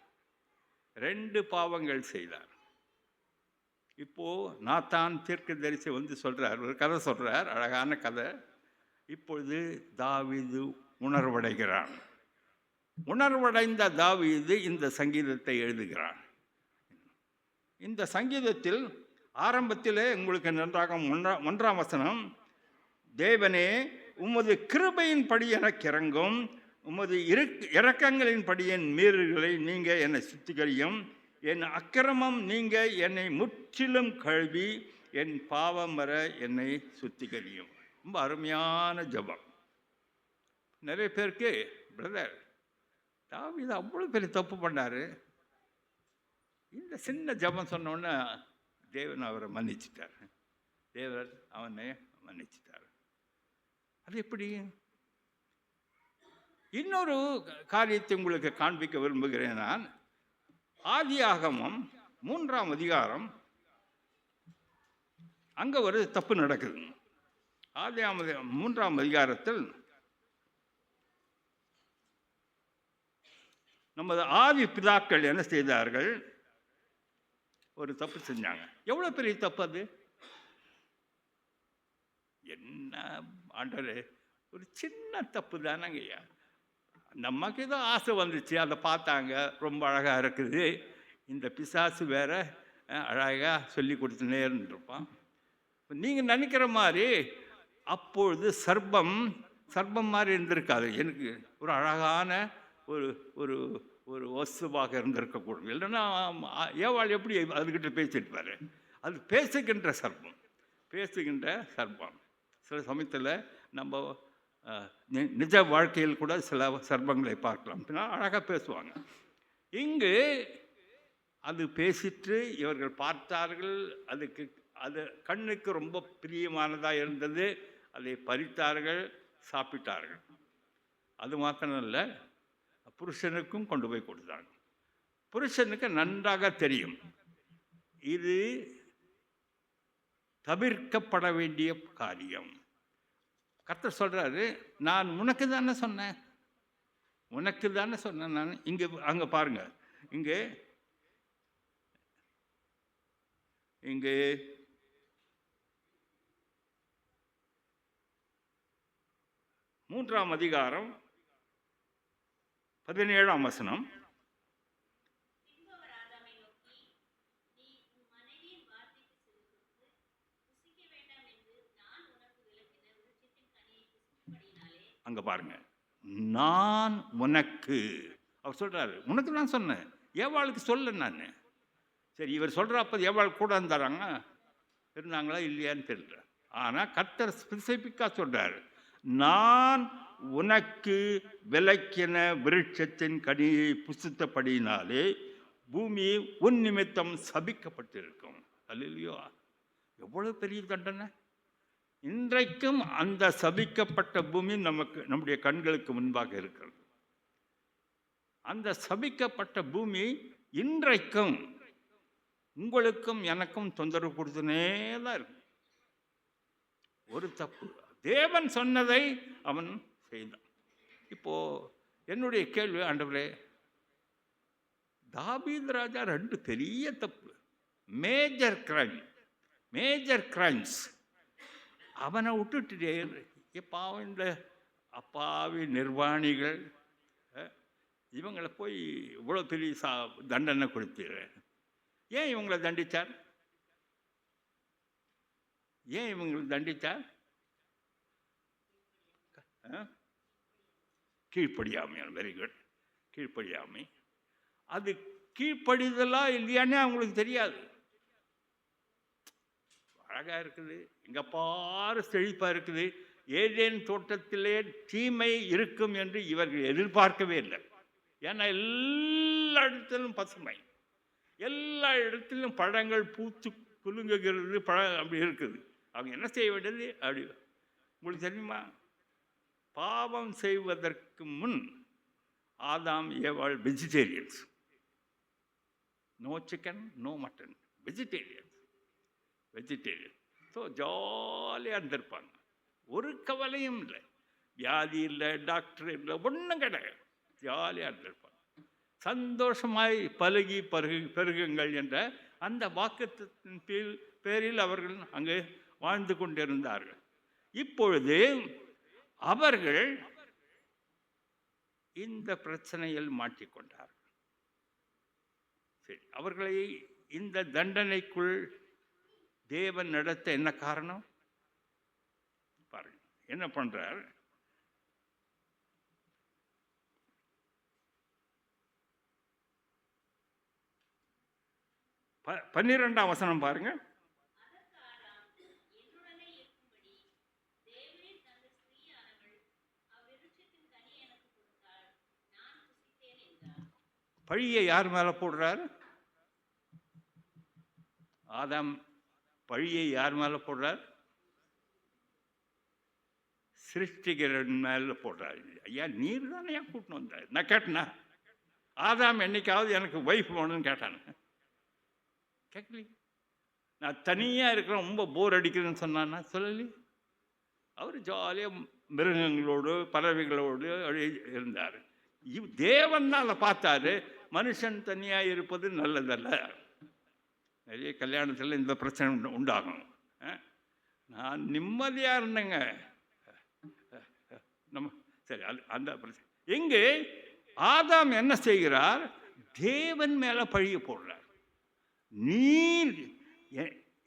S6: 2 பாவங்கள் செய்தார். இப்போது நாத்தான் தீர்க்கதரிசி வந்து சொல்கிறார், ஒரு கதை சொல்கிறார், அழகான கதை. இப்பொழுது தாவீது உணர்வடைகிறான். உணர்வடைந்த தாவீது இந்த சங்கீதத்தை எழுதுகிறான். இந்த சங்கீதத்தில் ஆரம்பத்திலே உங்களுக்கு நன்றாக 1ஆம் வசனம், தேவனே உமது கிருபையின் படி எனக்கு இறங்கும், உமது இரக்கங்களின் படி என் மீறல்களை நீங்கள் என்னை சுத்திகரியும், என் அக்கிரமம் நீங்க என்னை முற்றிலும் கழுவி, என் பாவம் வர என்னை சுத்திகரியும். ரொம்ப அருமையான ஜெபம். நிறைய பேருக்கு பிரதர் தாவீது அவ்வளோ பெரிய தப்பு பண்ணார், இந்த சின்ன ஜெபம் சொன்னோன்னே தேவன் அவரை மன்னிச்சிட்டார். தேவர் அவனை மன்னிச்சிட்டார். அது எப்படி? இன்னொரு காரியத்தை உங்களுக்கு காண்பிக்க விரும்புகிறேன். நான் ஆதியாகமம் 3ஆம் அதிகாரம், அங்கே ஒரு தப்பு நடக்குது. ஆதியாகமம் 3ஆம் அதிகாரத்தில் நமது ஆதி பிதாக்கள் என்ன செய்தார்கள்? ஒரு தப்பு செஞ்சாங்க. எவ்வளோ பெரிய தப்பு அது! என்ன ஆண்டவரே, ஒரு சின்ன தப்பு தானங்கய்யா. நமக்கு ஏதோ ஆசை வந்துச்சு, அதை பார்த்தாங்க, ரொம்ப அழகாக இருக்குது. இந்த பிசாசு வேற அழகாக சொல்லி கொடுத்துனே இருந்துருப்பான். நீங்கள் நினைக்கிற மாதிரி அப்பொழுது சர்ப்பம் மாதிரி இருந்திருக்காது. எனக்கு ஒரு அழகான ஒரு ஒரு ஒரு வசுவாக இருந்திருக்கக்கூடும். இல்லைன்னா ஏவாள் எப்படி அதுக்கிட்ட பேசிட்டுப்பாரு? அது பேசுகின்ற சர்ப்பம். சில சமயத்தில் நம்ம நிஜ வாழ்க்கையில் கூட சில சர்ப்பங்களை பார்க்கலாம். அழகாக பேசுவாங்க. இங்கு அது பேசிட்டு இவர்கள் பார்த்தார்கள். அது கண்ணுக்கு ரொம்ப பிரியமானதாக இருந்தது. அதை பறித்தார்கள், சாப்பிட்டார்கள். அது மாத்திரம் இல்லை, புருஷனுக்கும் கொண்டு போய் கொடுத்தாங்க. புருஷனுக்கு நன்றாக தெரியும் இது தவிர்க்கப்பட வேண்டிய காரியம். கர்த்தர் சொல்றாரு, நான் உனக்கு தானே சொன்னேன் நான். அங்கே பாருங்க, இங்கே 3ஆம் அதிகாரம் 17ஆம் வசனம். அங்க பாருங்க, நான் உனக்கு, அவர் சொல்றாரு, உனக்கு நான் சொன்னேன், ஏவாளுக்கு சொல்ல நான். சரி, இவர் சொல்றப்ப ஏவாள் கூட இருந்தாங்களா இல்லையான்னு தெரியல. ஆனால் கர்த்தர் ஸ்பெசிஃபிக்காக சொல்றார், நான் உனக்கு விலக்கின விருட்சத்தின் கனியை புசித்தபடியினாலே பூமி உன் நிமித்தம் சபிக்கப்பட்டிருக்கும். அல்லேலூயா! எவ்வளவு பெரிய தண்டனை! இன்றைக்கும் அந்த சபிக்கப்பட்ட பூமி நம்முடைய கண்களுக்கு முன்பாக இருக்கிறது. அந்த சபிக்கப்பட்ட பூமி இன்றைக்கும் உங்களுக்கும் எனக்கும் தொந்தரவு கொடுத்துனே தான் இருக்கு. ஒரு தப்பு, தேவன் சொன்னதை அவன் செய்தான். இப்போ என்னுடைய கேள்வி, ஆண்டவரே, தாவீது ராஜா 2 பெரிய தப்பு, மேஜர் கிரைம்ஸ், அவனை விட்டுட்டு பாவம் இந்த அப்பாவி நிர்வாணிகள் இவங்களை போய் இவ்வளோ பெரிய தண்டனை கொடுத்தீர். ஏன் இவங்களை தண்டித்தார்? கீழ்ப்படியாமை. Very good, கீழ்ப்படியாமை. அது கீழ்ப்படிதலா இல்லையானே அவங்களுக்கு தெரியாது. அழகா இருக்குது, எங்க பாரு செழிப்பா இருக்குது. ஏதேன் தோட்டத்திலே தீமை இருக்கும் என்று இவர்கள் எதிர்பார்க்கவே இல்லை. ஏன்னா எல்லா இடத்திலும் பசுமை, எல்லா இடத்திலும் பழங்கள் பூத்து குலுங்குகிறது, பழம் அப்படி இருக்குது. அவங்க என்ன செய்ய வேண்டியது? அப்படி உங்களுக்கு தெரியுமா, பாவம் செய்வதற்கு முன் ஆதாம் ஏவாள் vegetarians. No chicken, no mutton, vegetarian. So ஜாலியாக இருந்திருப்பாங்க, ஒரு கவலையும் இல்லை, வியாதி இல்லை, டாக்டர் இல்லை, ஒன்றும் கிடையாது, ஜாலியாக இருந்திருப்பாங்க. சந்தோஷமாய் பழகி பெருகுங்கள் என்ற அந்த வாக்குத்தத்தின் பேரில் அவர்கள் அங்கே வாழ்ந்து கொண்டிருந்தார்கள். இப்பொழுது அவர்கள் இந்த பிரச்சனையில் மாட்டிக்கொண்டார்கள். சரி, அவர்களை இந்த தண்டனைக்குள் தேவன் நடத்த என்ன காரணம் பாருங்க. என்ன பண்றார்? பன்னிரெண்டாம் வசனம் பாருங்க. பழியை யார் மேல போடுறார்? ஆதாம் பழியை யார் மேல போடுறார்? சிருஷ்டிகரன் மேல போடுறார். ஐயா, நீர் தானே ஏன் கூட்டின்னு வந்தார்? நான் கேட்டேனா? ஆதாம் என்னைக்காவது எனக்கு ஒய்ஃப் வேணும்னு கேட்டானு? கேட்கல. நான் தனியாக இருக்கிறேன், ரொம்ப போர் அடிக்குதுன்னு சொன்னான்னா சொல்லலி. அவர் ஜாலியாக மிருகங்களோடு பறவைகளோடு இருந்தார். தேவன் தான் அதை பார்த்தாரு. மனுஷன் தனியாக இருப்பது நல்லதல்ல. நிறைய கல்யாணத்தில் இந்த பிரச்சனை உண்டாகும். நான் நிம்மதியாக இருந்தேங்க. நம்ம சரி, அந்த பிரச்சனை எங்கே? ஆதாம் என்ன செய்கிறார்? தேவன் மேலே பழிய போடுறார். நீர்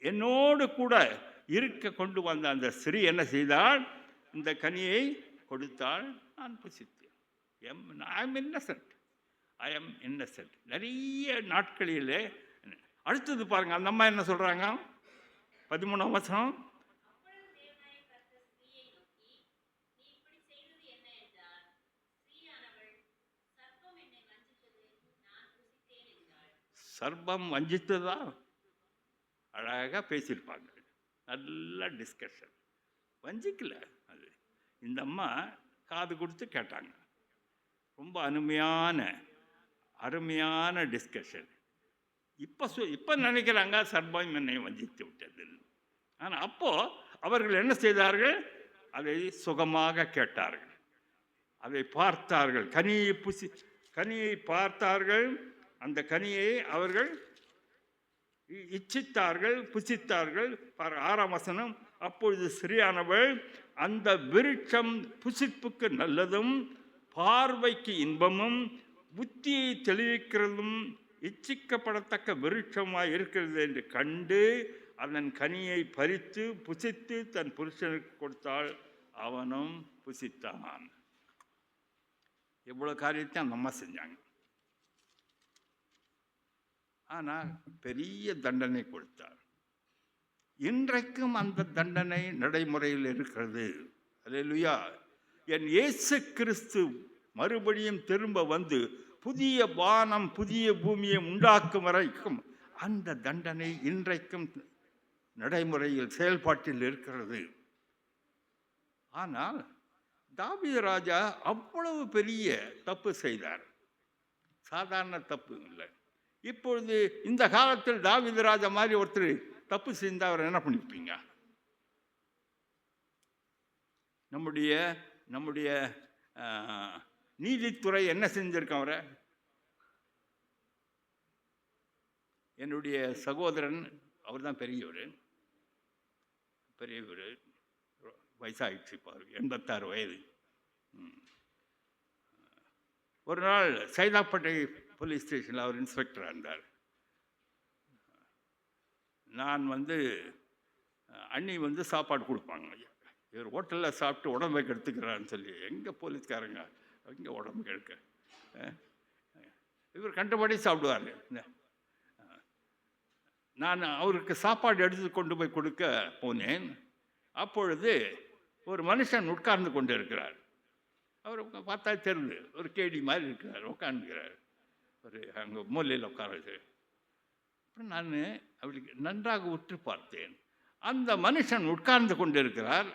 S6: என்னோடு கூட இருக்க கொண்டு வந்த அந்த ஸ்திரீ என்ன செய்தால்? இந்த கனியை கொடுத்தால், நான் புசித்தேன். I am Innocent. நிறைய நாட்களிலே. அடுத்தது பாருங்க, அந்த அம்மா என்ன சொல்றாங்க? 13ஆம் வசனம். சர்ப்பம் வஞ்சித்ததா? அழகாக பேசியிருப்பாங்க, நல்ல டிஸ்கஷன். வஞ்சிக்கல அது. இந்த அம்மா காது கொடுத்து கேட்டாங்க. ரொம்ப அருமையான டிஸ்கஷன். இப்போ நினைக்கிறாங்க சர்ப்பம் என்னை வஞ்சித்து விட்டது. ஆனால் அப்போ அவர்கள் என்ன செய்தார்கள்? அதை சுகமாக கேட்டார்கள், அதை பார்த்தார்கள், கனியை பார்த்தார்கள். அந்த கனியை அவர்கள் இச்சித்தார்கள், புசித்தார்கள். 6ஆம் வசனம். அப்பொழுது ஸ்திரீயானவள், அந்த விருட்சம் புசிப்புக்கு நல்லதும் பார்வைக்கு இன்பமும் புத்தியை தெளிவிக்கிறதும் இச்சிக்கப்படத்தக்க விருட்சமாய் இருக்கிறது என்று கண்டு அதன் கனியை பறித்து புசித்து தன் புருஷனுக்கு கொடுத்தாள், அவனும் புசித்தான். எவ்வளவு காரியத்தை அந்த அம்மா செஞ்சாங்க. ஆனால் பெரிய தண்டனை கொடுத்தார். இன்றைக்கும் அந்த தண்டனை நடைமுறையில் இருக்கிறது. அல்லேலூயா. என் இயேசு கிறிஸ்து மறுபடியும் திரும்ப வந்து புதிய வானம் புதிய பூமியை உண்டாக்கும் வரைக்கும் அந்த தண்டனை இன்றைக்கும் நடைமுறையில் செயல்பாட்டில் இருக்கிறது. ஆனால் தாவீது ராஜா அவ்வளவு பெரிய தப்பு செய்தார். சாதாரண தப்பு இல்லை. இப்பொழுது இந்த காலத்தில் தாவீது ராஜா மாதிரி ஒருத்தர் தப்பு செஞ்சா அவர் என்ன பண்ணிருப்பீங்க? நம்முடைய நீதித்துறை என்ன செஞ்சிருக்க அவரை? என்னுடைய சகோதரன், அவர் தான் பெரியவர், வயசாகிடுச்சு, பாரு 86 வயது. ஒரு நாள் சைதாப்பேட்டை போலீஸ் ஸ்டேஷனில் அவர் இன்ஸ்பெக்டராக இருந்தார். நான் அண்ணி சாப்பாடு கொடுப்பாங்க. இவர் ஹோட்டலில் சாப்பிட்டு உடம்பை கெடுத்துக்கிறான்னு சொல்லி எங்கே போலீஸ்காரங்க எங்கே உடம்பு கெடுக்க, இவர் கண்டபடி சாப்பிடுவார். நான் அவருக்கு சாப்பாடு எடுத்து கொண்டு போய் கொடுக்க போனேன். அப்பொழுது ஒரு மனுஷன் உட்கார்ந்து கொண்டு இருக்கிறார். அவர் பார்த்தா தெரியுது, ஒரு கேடி மாதிரி இருக்கிறார், உட்காந்துக்கிறார். ஒரு அங்கே மூலையில் உட்காருது. அப்புறம் நான் அவளுக்கு நன்றாக உற்று பார்த்தேன். அந்த மனுஷன் உட்கார்ந்து கொண்டு இருக்கிறார்,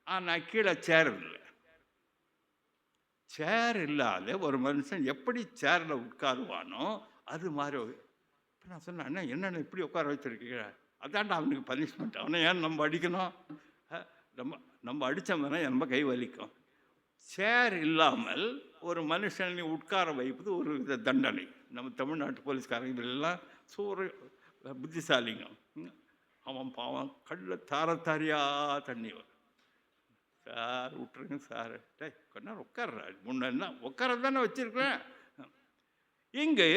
S6: ஆனால் கீழே சேர் இல்லை. சேர் இல்லாத ஒரு மனுஷன் எப்படி சேரில் உட்காருவானோ அது மாதிரி. இப்போ நான் சொன்னேன், அண்ணா என்னென்ன இப்படி உட்கார வச்சுருக்கீங்க? அதான்டா அவனுக்கு பனிஷ்மெண்ட். அவனை ஏன் நம்ம அடிக்கணும்? நம்ம அடித்தோம்னா நம்ம கை வலிக்கும். சேர் இல்லாமல் ஒரு மனுஷனை உட்கார வைப்பது ஒரு வித தண்டனை. நம்ம தமிழ்நாட்டு போலீஸ்காரங்க எல்லாம் சூறு புத்திசாலிங்க. அவன் பாவம் கல்ல தாரத்தாரியாக தண்ணி வரும். சார் விட்டுருங்க சார், டேய் கொஞ்ச நேரம் உட்கார்றா, முன்னா உட்கார தானே வச்சிருக்கிறேன். இங்கு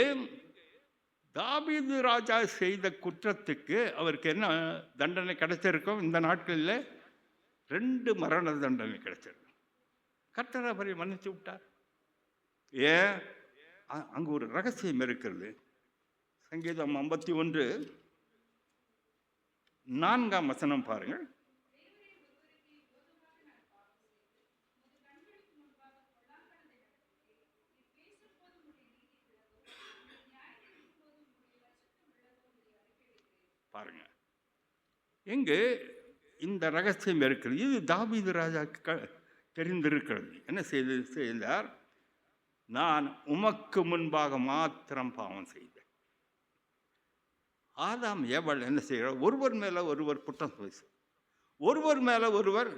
S6: தாவீது ராஜா செய்த குற்றத்துக்கு அவருக்கு என்ன தண்டனை கிடைச்சிருக்கும்? இந்த நாட்களில் 2 மரண தண்டனை கிடைச்சிருக்கும். கர்த்தர் அவரை மன்னிச்சு விட்டார். ஏன்? அங்கு ஒரு ரகசியம் இருக்கிறது. சங்கீதம் 51:4 பாருங்கள். பாருங்க, இங்கு இந்த ரகசியம் இருக்கிறது. இது தாவீது ராஜாக்கு தெரிந்திருக்கிறது. என்ன செய்தார்? நான் உமக்கு முன்பாக மாத்திரம் பாவம் செய்தேன். ஆதாம் ஏவாள் என்ன செய்கிறார்? ஒருவர் மேலே ஒருவர் குற்றம் பேச, ஒருவர் மேலே ஒருவர்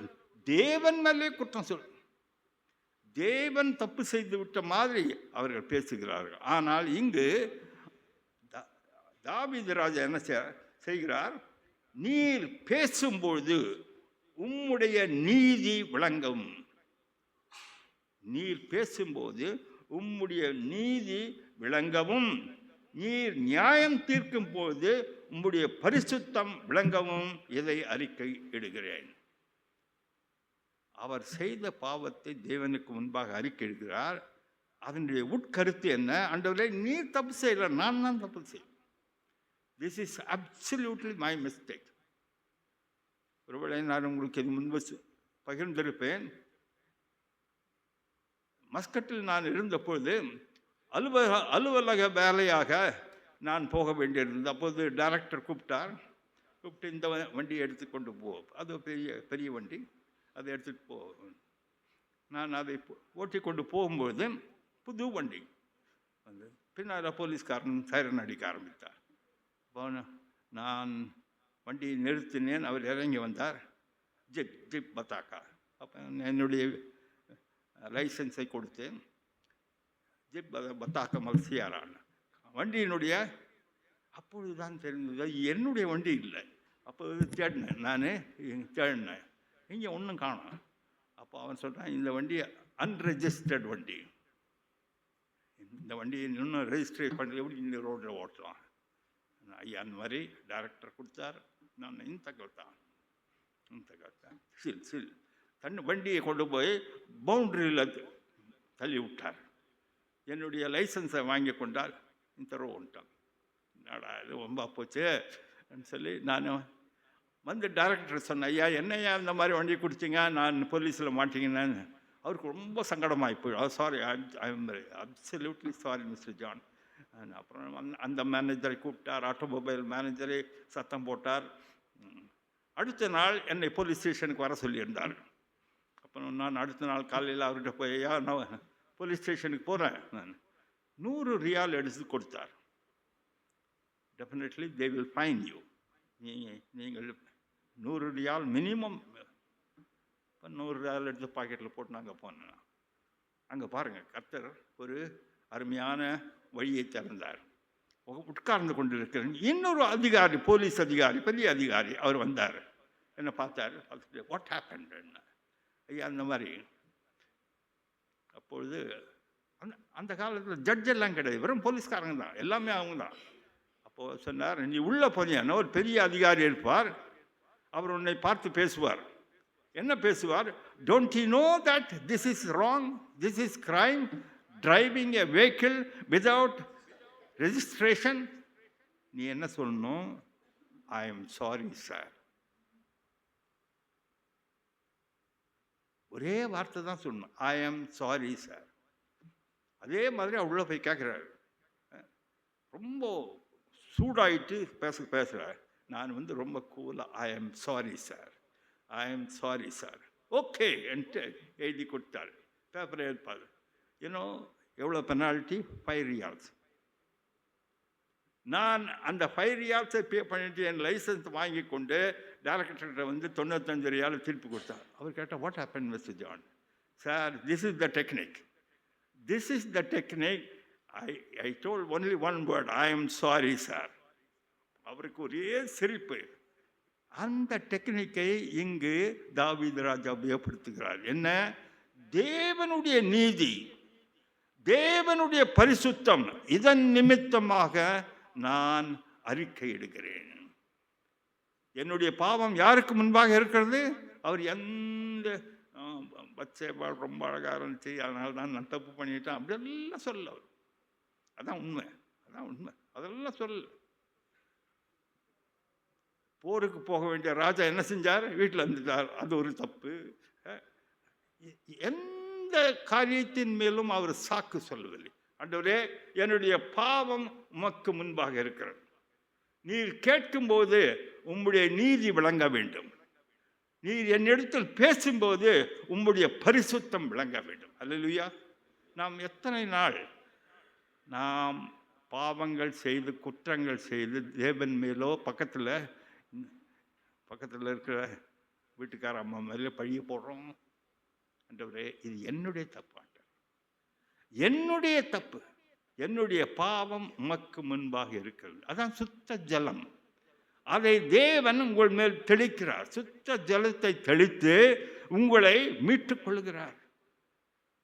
S6: தேவன் மேலே குற்றம் சொல். தேவன் தப்பு செய்து விட்ட மாதிரி அவர்கள் பேசுகிறார்கள். ஆனால் இங்கு தாவீது ராஜா என்ன செய்கிறார்? நீர் பேசும்பொழுது உம்முடைய நீதி விளங்கும். நீர் பேசும்போது உம்முடைய நீதி விளங்கவும், நீர் நியாயம் தீர்க்கும் போது உம்முடைய பரிசுத்தம் விளங்கவும் இதை அறிக்கை இடுகிறேன். அவர் செய்த பாவத்தை தேவனுக்கு முன்பாக அறிக்கை இடுகிறார். அதனுடைய உட்கருத்து என்ன? ஆண்டவரே, நீர் தப்பு செய்யல, நான் தான் தப்பு செய்ய. This is absolutely my mistake. ஒருவேளை நான் உங்களுக்கு இது முன்பு பகிர்ந்திருப்பேன். மஸ்கட்டில் நான் இருந்தபொழுது அலுவலக வேலையாக நான் போக வேண்டியிருந்தது. அப்போது டைரக்டர் கூப்பிட்டு இந்த வண்டியை எடுத்துக்கொண்டு போ. அது பெரிய வண்டி, அதை எடுத்துகிட்டு போ. நான் அதை ஓட்டி கொண்டு போகும்போது புது வண்டி பின்னால் போலீஸ்காரன் சைரன் அடிக்க ஆரம்பித்தார். அப்போ நான் வண்டியை நிறுத்தினேன். அவர் இறங்கி வந்தார். ஜிப் பத்தாக்கா. அப்போ என்னுடைய லைசன்ஸை கொடுத்தேன். ஜிப் பத்தாக்கா மல்சியாரான் வண்டியினுடைய. அப்பொழுது தான் தெரிந்தது என்னுடைய வண்டி இல்லை. அப்போது தேடினேன், நான் தேடினேன், இங்கே ஒன்றும் காணும். அப்போ அவன் சொல்கிறான், இந்த வண்டி அன்ரெஜிஸ்டர்ட் வண்டி, இந்த வண்டியை இன்னும் ரெஜிஸ்டர் பண்ணி எப்படி இந்த ரோட்டில் ஓட்டலாம்? ஐயா அந்த மாதிரி டைரக்டர் கொடுத்தார். நான் இந்த கேட்டான் சில் வண்டியை கொண்டு போய் பவுண்ட்ரியில் தள்ளி விட்டார். என்னுடைய லைசன்ஸை வாங்கி கொண்டால் இந்த ரோட்டான். என்னடா இது ரொம்ப போச்சு சொல்லி நான் வந்து டைரக்டர் சொன்னேன், ஐயா என்னையா இந்த மாதிரி வண்டி கொடுத்தீங்க, நான் போலீஸில் மாட்டிங்கன்னு. அவருக்கு ரொம்ப சங்கடமாகி போய், sorry, I am absolutely sorry mister John. அப்புறம் அந்த மேனேஜரை கூப்பிட்டார், ஆட்டோமொபைல் மேனேஜரை சத்தம் போட்டார். அடுத்த நாள் என்னை போலீஸ் ஸ்டேஷனுக்கு வர சொல்லியிருந்தார். அப்புறம் நான் அடுத்த நாள் காலையில் அவர்கிட்ட போய், ஐயா நான் போலீஸ் ஸ்டேஷனுக்கு போகிறேன், நான் 100 ரியால் எடுத்து கொடுத்தார். Definitely they will fine you. நீங்கள் 100 ரியால் மினிமம். இப்போ 100 ரியால் எடுத்து பாக்கெட்டில் போட்டு நாங்கள் போனோம். அங்கே பாருங்கள், கர்த்தர் ஒரு அருமையான வழியை திறந்தார். உட்கார்ந்து கொண்டு இருக்கிறேன். இன்னொரு அதிகாரி, போலீஸ் அதிகாரி, பெரிய அதிகாரி, அவர் வந்தார். என்னை பார்த்தார். பார்த்துட்டு வாட் ஹேப்பன்ட், ஐயா அந்த மாதிரி. அப்பொழுது அந்த காலத்தில் ஜட்ஜெல்லாம் கிடையாது, வெறும் போலீஸ்காரங்க தான், எல்லாமே அவங்க தான். அப்போது சொன்னார், நீ உள்ளே போனியான்னா ஒரு பெரிய அதிகாரி இருப்பார், அவர் உன்னை பார்த்து பேசுவார். என்ன பேசுவார்? Don't you know that this is wrong, this is crime, driving a vehicle without registration. நீ என்ன சொல்லணும்? I am sorry sir. ஒரே வார்த்தை தான் சொல்லணும், ஐ எம் சாரி சார். அதே மாதிரி உள்ள போய் கேட்குறாரு, ரொம்ப சூடாயிட்டு பேசுகிறார். நான் வந்து ரொம்ப கூலாக, I am sorry sir, I am sorry sir, okay என்று எழுதி கொடுத்தாரு. பேப்பரை எழுப்பாரு. எவ்வளோ பெனால்ட்டி? 5 ரியால்ஸ். நான் அந்த 5 ரியால்ஸை பே பண்ணிட்டு என் லைசன்ஸ் வாங்கி கொண்டு டைரக்டர்கிட்ட வந்து 95 ரியால் திருப்பி கொடுத்தார். அவர் கேட்டால், what happen mister John? Sir, this is the technique, this is the technique. I told only one word, I am sorry sir. அவருக்கு ஒரே சிரிப்பு. அந்த டெக்னிக்கை இங்கு தாவீது ராஜா உபயோகப்படுத்துகிறார். என்ன? தேவனுடைய நீதி, தேவனுடைய பரிசுத்தம், இதன் நிமித்தமாக நான் அறிக்கையிடுகிறேன். என்னுடைய பாவம் யாருக்கு முன்பாக இருக்கிறது? அவர் எந்த பச்சைபால் ரொம்ப அழகாக இருந்துச்சு, அதனால தான் நான் தப்பு பண்ணிட்டேன் அப்படியெல்லாம் சொல்ல. அவர் அதான் உண்மை, அதான் உண்மை, அதெல்லாம் சொல்ல. போருக்கு போக வேண்டிய ராஜா என்ன செஞ்சார்? வீட்டில் இருந்துட்டார், அது ஒரு தப்பு. எந்த காரியத்தின் மேலும் அவர் சாக்கு சொல்லவில்லை. ஆண்டவரே, என்னுடைய பாவம் உமக்கு முன்பாக இருக்கிறது, நீர் கேட்கும்போது உம்முடைய நீதி விளங்க வேண்டும், நீர் என்னிடத்தில் பேசும்போது உம்முடைய பரிசுத்தம் விளங்க வேண்டும். அல்லேலூயா. நாம் எத்தனை நாள் நாம் பாவங்கள் செய்து, குற்றங்கள் செய்து, தேவன் மேலோ பக்கத்தில் இருக்கிற வீட்டுக்கார அம்மா மேலே பழிய போடுறோம். ஆண்டவரே, இது என்னுடைய தப்பு, என்னுடைய தப்பு, என்னுடைய பாவம் உமக்கு முன்பாக இருக்கிறது. அதான் சுத்த ஜலம். அதை தேவன் உங்கள் மேல் தெளிக்கிறார். சுத்த ஜலத்தை தெளித்து உங்களை மீட்டுக் கொள்கிறார்.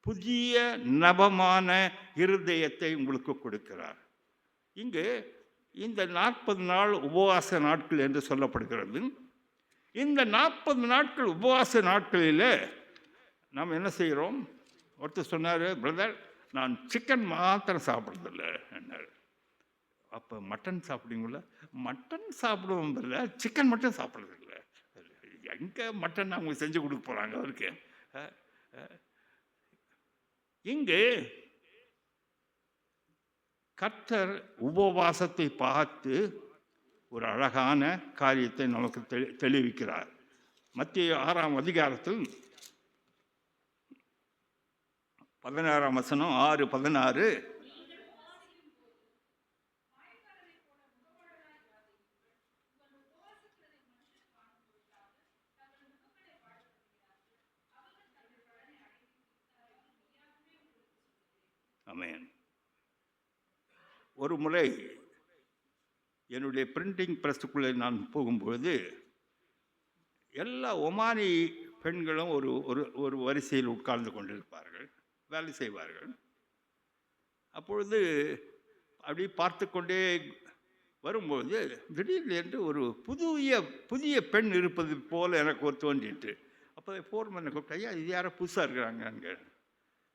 S6: புதிய நவமான இருதயத்தை உங்களுக்கு கொடுக்கிறார். இங்கு இந்த 40 நாள் உபவாச நாட்கள் என்று சொல்லப்படுகிறது. இந்த 40 நாட்கள் உபவாச நாட்களில் நாம் என்ன செய்கிறோம்? ஒருத்தர் சொன்னார், பிரதர், நான் சிக்கன் மாத்திரம் சாப்பிட்றதில்ல என்னார். அப்போ மட்டன் சாப்பிடுங்களா? மட்டன் சாப்பிடுவோம் பிரதர், சிக்கன் மட்டும் சாப்பிட்றதில்ல. எங்கே மட்டன் அவங்க செஞ்சு கொடுக்க போகிறாங்க அவருக்கு? இங்கு கர்த்தர் உபவாசத்தை பார்த்து ஒரு அழகான காரியத்தை நமக்கு தெளிவிக்கிறார். மத்திய 6ஆம் அதிகாரத்தில் 16ஆம் வசனம் 6:16. ஆமென். ஒரு முறை என்னுடைய பிரிண்டிங் ப்ரெஸ்ஸுக்குள்ளே நான் போகும்பொழுது எல்லா ஒமானி பெண்களும் ஒரு ஒரு ஒரு வரிசையில் உட்கார்ந்து கொண்டிருப்பார்கள், வேலை செய்வார்கள். அப்பொழுது அப்படி பார்த்து கொண்டே வரும்போது திடீர்னு என்று ஒரு புதிய பெண் இருப்பது போல் எனக்கு ஒரு தோன்றிட்டு, அப்போ ஃபோர்மேனை கூப்பிட்டு, ஐயா இது யாரோ புதுசாக இருக்கிறாங்க அங்கே.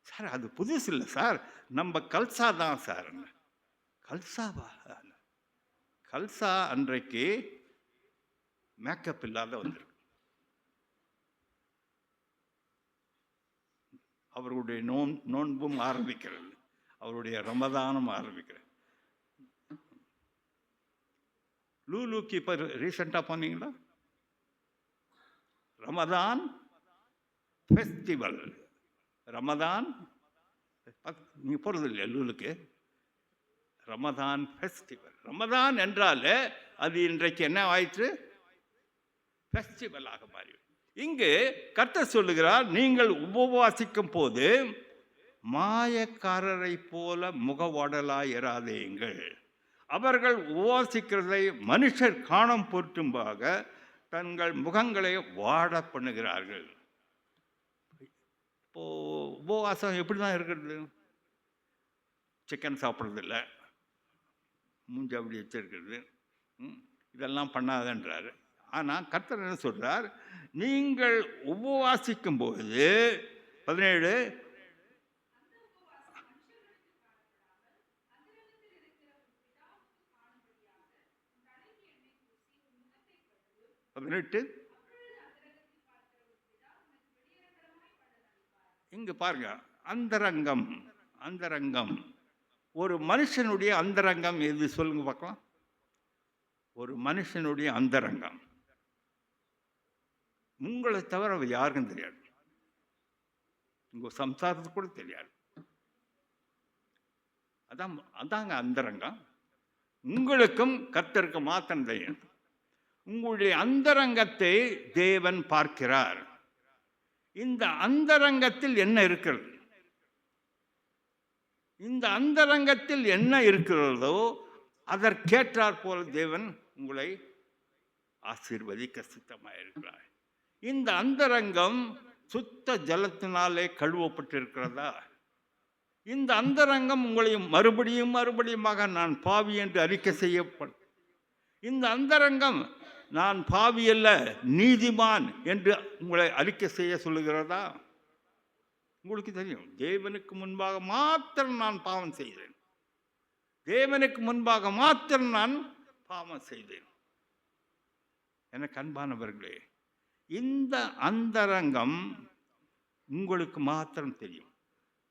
S6: சார், அது புதுசு இல்லை சார், நம்ம கல்சா தான் சார். கல்சாவா? கல்சா அன்றைக்கு மேக்கப் இல்லாத வந்திருக்கு. அவர்களுடைய நோன்பும் ஆரம்பிக்கிறது, அவருடைய ரமதானும் ஆரம்பிக்கிறது. லூலுக்கு இப்போ ரீசெண்டாக போனீங்களா? ரமதான் ஃபெஸ்டிவல். ரமதான் நீங்கள் போகிறது இல்லையா லூலுக்கு? ரமதான் ஃபெஸ்டிவல். ரமதான் என்றால் அது இன்றைக்கு என்ன ஆயிற்று? ஃபெஸ்டிவலாக மாறி. இங்கு கர்த்தர் சொல்லுகிறார், நீங்கள் உபவாசிக்கும் போது மாயக்காரரை போல முகவாடலாய் இராதேயுங்கள். அவர்கள் உபவாசிக்கிறதை மனுஷர் காணும் பொருட்டும்பாக தங்கள் முகங்களை வாட பண்ணுகிறார்கள். இப்போ உபவாசம் எப்படி தான் இருக்கிறது? சிக்கன் சாப்பிட்றதில்ல, மூஞ்சி அப்படி வச்சிருக்கிறது, இதெல்லாம் பண்ணாதன்றார். ஆனால் கர்த்தர் என்ன சொல்றார்? நீங்கள் உபவாசிக்கும் போது 17 18 இங்க பாருங்க, அந்தரங்கம். அந்தரங்கம், ஒரு மனுஷனுடைய அந்தரங்கம் எது சொல்லுங்க பார்க்கலாம்? ஒரு மனுஷனுடைய அந்தரங்கம் உங்களை தவிர அவர் யாருக்கும் தெரியாது. உங்க சம்சாரத்துக்கு கூட தெரியாது. அதாங்க அந்தரங்கம். உங்களுக்கும் கர்த்தருக்கு மாத்திரம் தெரியும். உங்களுடைய அந்தரங்கத்தை தேவன் பார்க்கிறார். இந்த அந்தரங்கத்தில் என்ன இருக்கிறது? இந்த அந்தரங்கத்தில் என்ன இருக்கிறதோ அதற்கேற்றாற் போல தேவன் உங்களை ஆசீர்வதிக்க சித்தமாயிருக்கிறார். இந்த அந்தரங்கம் சுத்த ஜலத்தினாலே கழுவப்பட்டிருக்கிறதா? இந்த அந்தரங்கம் உங்களை மறுபடியும் மறுபடியுமாக நான் பாவி என்று அறிக்கை செய்யப்படும். இந்த அந்தரங்கம் நான் பாவி அல்ல நீதிமான் என்று உங்களை அறிக்கை செய்ய சொல்லுகிறதா? உங்களுக்கு தெரியும், தேவனுக்கு முன்பாக மாத்திரம் நான் பாவம் செய்தேன். தேவனுக்கு முன்பாக மாத்திரம் நான் பாவம் செய்தேன். எனக்கு அன்பானவர்களே, இந்த அந்தரங்கம் உங்களுக்கு மாத்திரம் தெரியும்.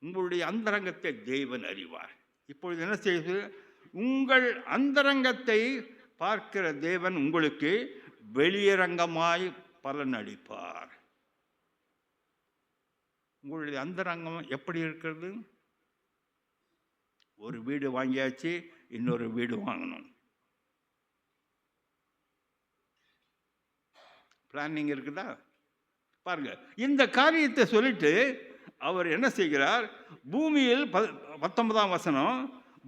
S6: உங்களுடைய அந்தரங்கத்தை தேவன் அறிவார். இப்பொழுது என்ன செய்து, உங்கள் அந்தரங்கத்தை பார்க்கிற தேவன் உங்களுக்கு வெளியரங்கமாய் பலன் அளிப்பார். உங்களுடைய அந்தரங்கம் எப்படி இருக்கிறது? ஒரு வீடு வாங்கியாச்சு, இன்னொரு வீடு வாங்கணும். பிளானிங் இருக்குதா? பாருங்க, இந்த காரியத்தை சொல்லிட்டு அவர் என்ன செய்கிறார்? பூமியில் 19ஆம் வசனம்,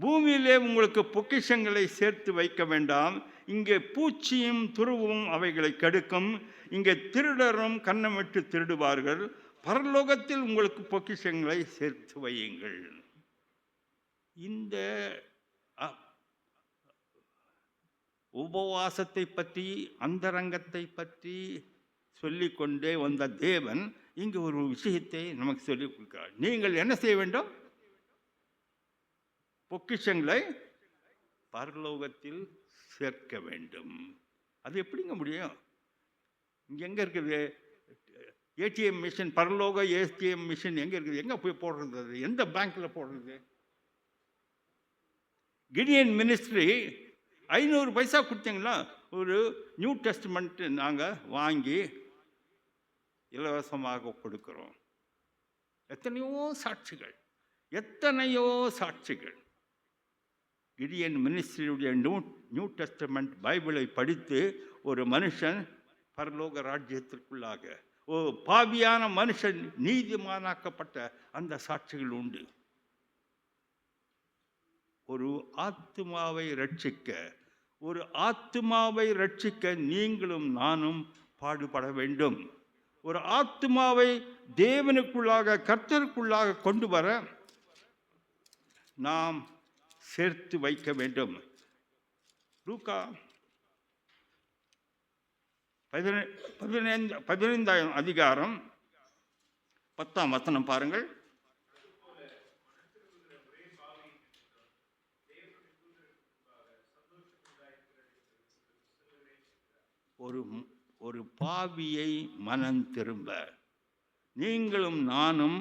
S6: பூமியிலே உங்களுக்கு பொக்கிஷங்களை சேர்த்து வைக்க வேண்டாம், இங்கே பூச்சியும் துருவும் அவைகளை கெடுக்கும், இங்கே திருடரும் கன்னமிட்டு திருடுவார்கள், பரலோகத்தில் உங்களுக்கு பொக்கிஷங்களை சேர்த்து வையுங்கள். இந்த உபவாசத்தை பற்றி, அந்தரங்கத்தை பற்றி சொல்லிக்கொண்டே வந்த தேவன் இங்கு ஒரு விஷயத்தை நமக்கு சொல்லிக் கொடுக்கிறார். நீங்கள் என்ன செய்ய வேண்டும்? பொக்கிஷங்களை பரலோகத்தில் சேர்க்க வேண்டும். அது எப்படிங்க முடியும்? இங்கே எங்கே இருக்குது ஏடிஎம் மிஷின்? பரலோக ஏடிஎம் மிஷின் எங்கே இருக்குது? எங்கே போய் போடுறது? அது எந்த பேங்க்கில் போடுறது? கிடியன் மினிஸ்ட்ரி 500 பைசா கொடுத்தீங்களா ஒரு நியூ டெஸ்ட்மெண்ட் நாங்கள் வாங்கி இலவசமாக கொடுக்குறோம். எத்தனையோ சாட்சிகள், எத்தனையோ சாட்சிகள். கிடியன் மினிஸ்ட்ரியுடைய நியூ டெஸ்டமெண்ட் பைபிளை படித்து ஒரு மனுஷன் பரலோக ராஜ்யத்திற்குள்ளாக, ஒரு பாவியான மனுஷன் நீதிமானாக்கப்பட்ட அந்த சாட்சிகள் உண்டு. ஒரு ஆத்துமாவை ரட்சிக்க, ஒரு ஆத்துமாவை ரட்சிக்க நீங்களும் நானும் பாடுபட வேண்டும். ஒரு ஆத்துமாவை தேவனுக்குள்ளாக, கர்த்தருக்குள்ளாக கொண்டு வர நாம் சேர்த்து வைக்க வேண்டும். லூக்கா 15ஆம் அதிகாரம் 10ஆம் வசனம் பாருங்கள். ஒரு பாவியை மனம் திரும்ப, நீங்களும் நானும்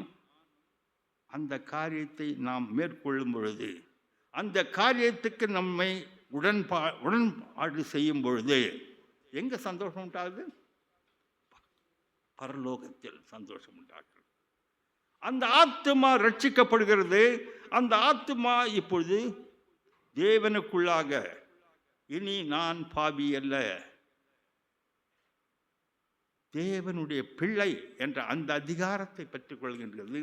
S6: அந்த காரியத்தை நாம் மேற்கொள்ளும் பொழுது, அந்த காரியத்துக்கு நம்மை உடன்பாடு செய்யும் பொழுது எங்க சந்தோஷம் உண்டாகுது? பரலோகத்தில் சந்தோஷம் உண்டாகிறது. அந்த ஆத்துமா ரட்சிக்கப்படுகிறது. அந்த ஆத்துமா இப்பொழுது தேவனுக்குள்ளாக, இனி நான் பாவி அல்ல, தேவனுடைய பிள்ளை என்ற அந்த அதிகாரத்தை பெற்றுக் கொள்கின்றது.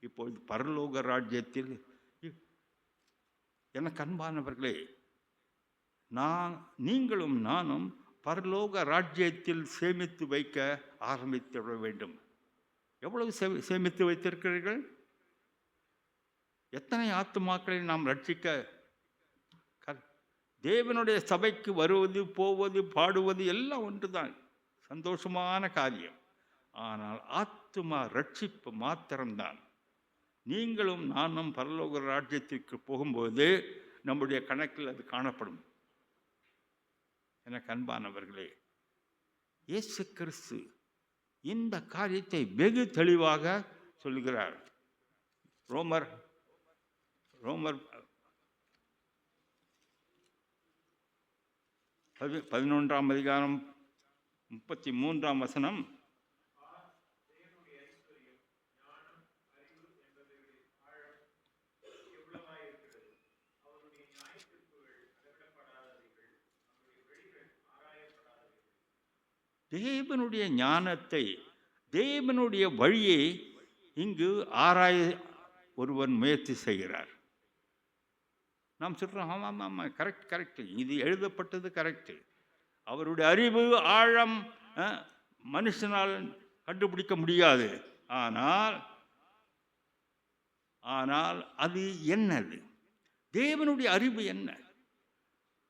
S6: இப்பொழுது பரலோக ராஜ்யத்தில் எனக்கு அன்பானவர்களே, நீங்களும் நானும் பரலோக ராஜ்யத்தில் சேமித்து வைக்க ஆரம்பித்து விட வேண்டும். எவ்வளவு சேமித்து வைத்திருக்கிறீர்கள்? எத்தனை ஆத்துமாக்களை நாம் ரட்சிக்க? தேவனுடைய சபைக்கு வருவது, போவது, பாடுவது எல்லாம் ஒன்றுதான், சந்தோஷமான காரியம். ஆனால் ஆத்துமா ரட்சிப்பு மாத்திரம்தான். நீங்களும் நானும் பரலோக ராஜ்யத்திற்கு போகும்போது நம்முடைய கணக்கில் அது காணப்படும். எனக்கு அன்பானவர்களே, இயேசு கிறிஸ்து இந்த காரியத்தை வெகு தெளிவாக சொல்கிறார். ரோமர் 11ஆம் அதிகாரம் 33ஆம் வசனம். தேவனுடைய ஞானத்தை, தேவனுடைய வழியை இங்கு ஆராய ஒருவன் முயற்சி செய்கிறார். நாம் சொல்கிறோம், ஆமாம் ஆமாம், கரெக்ட், இது எழுதப்பட்டது கரெக்டு. அவருடைய அறிவு ஆழம் மனுஷனால் கண்டுபிடிக்க முடியாது. ஆனால் அது என்னது? தேவனுடைய அறிவு என்ன?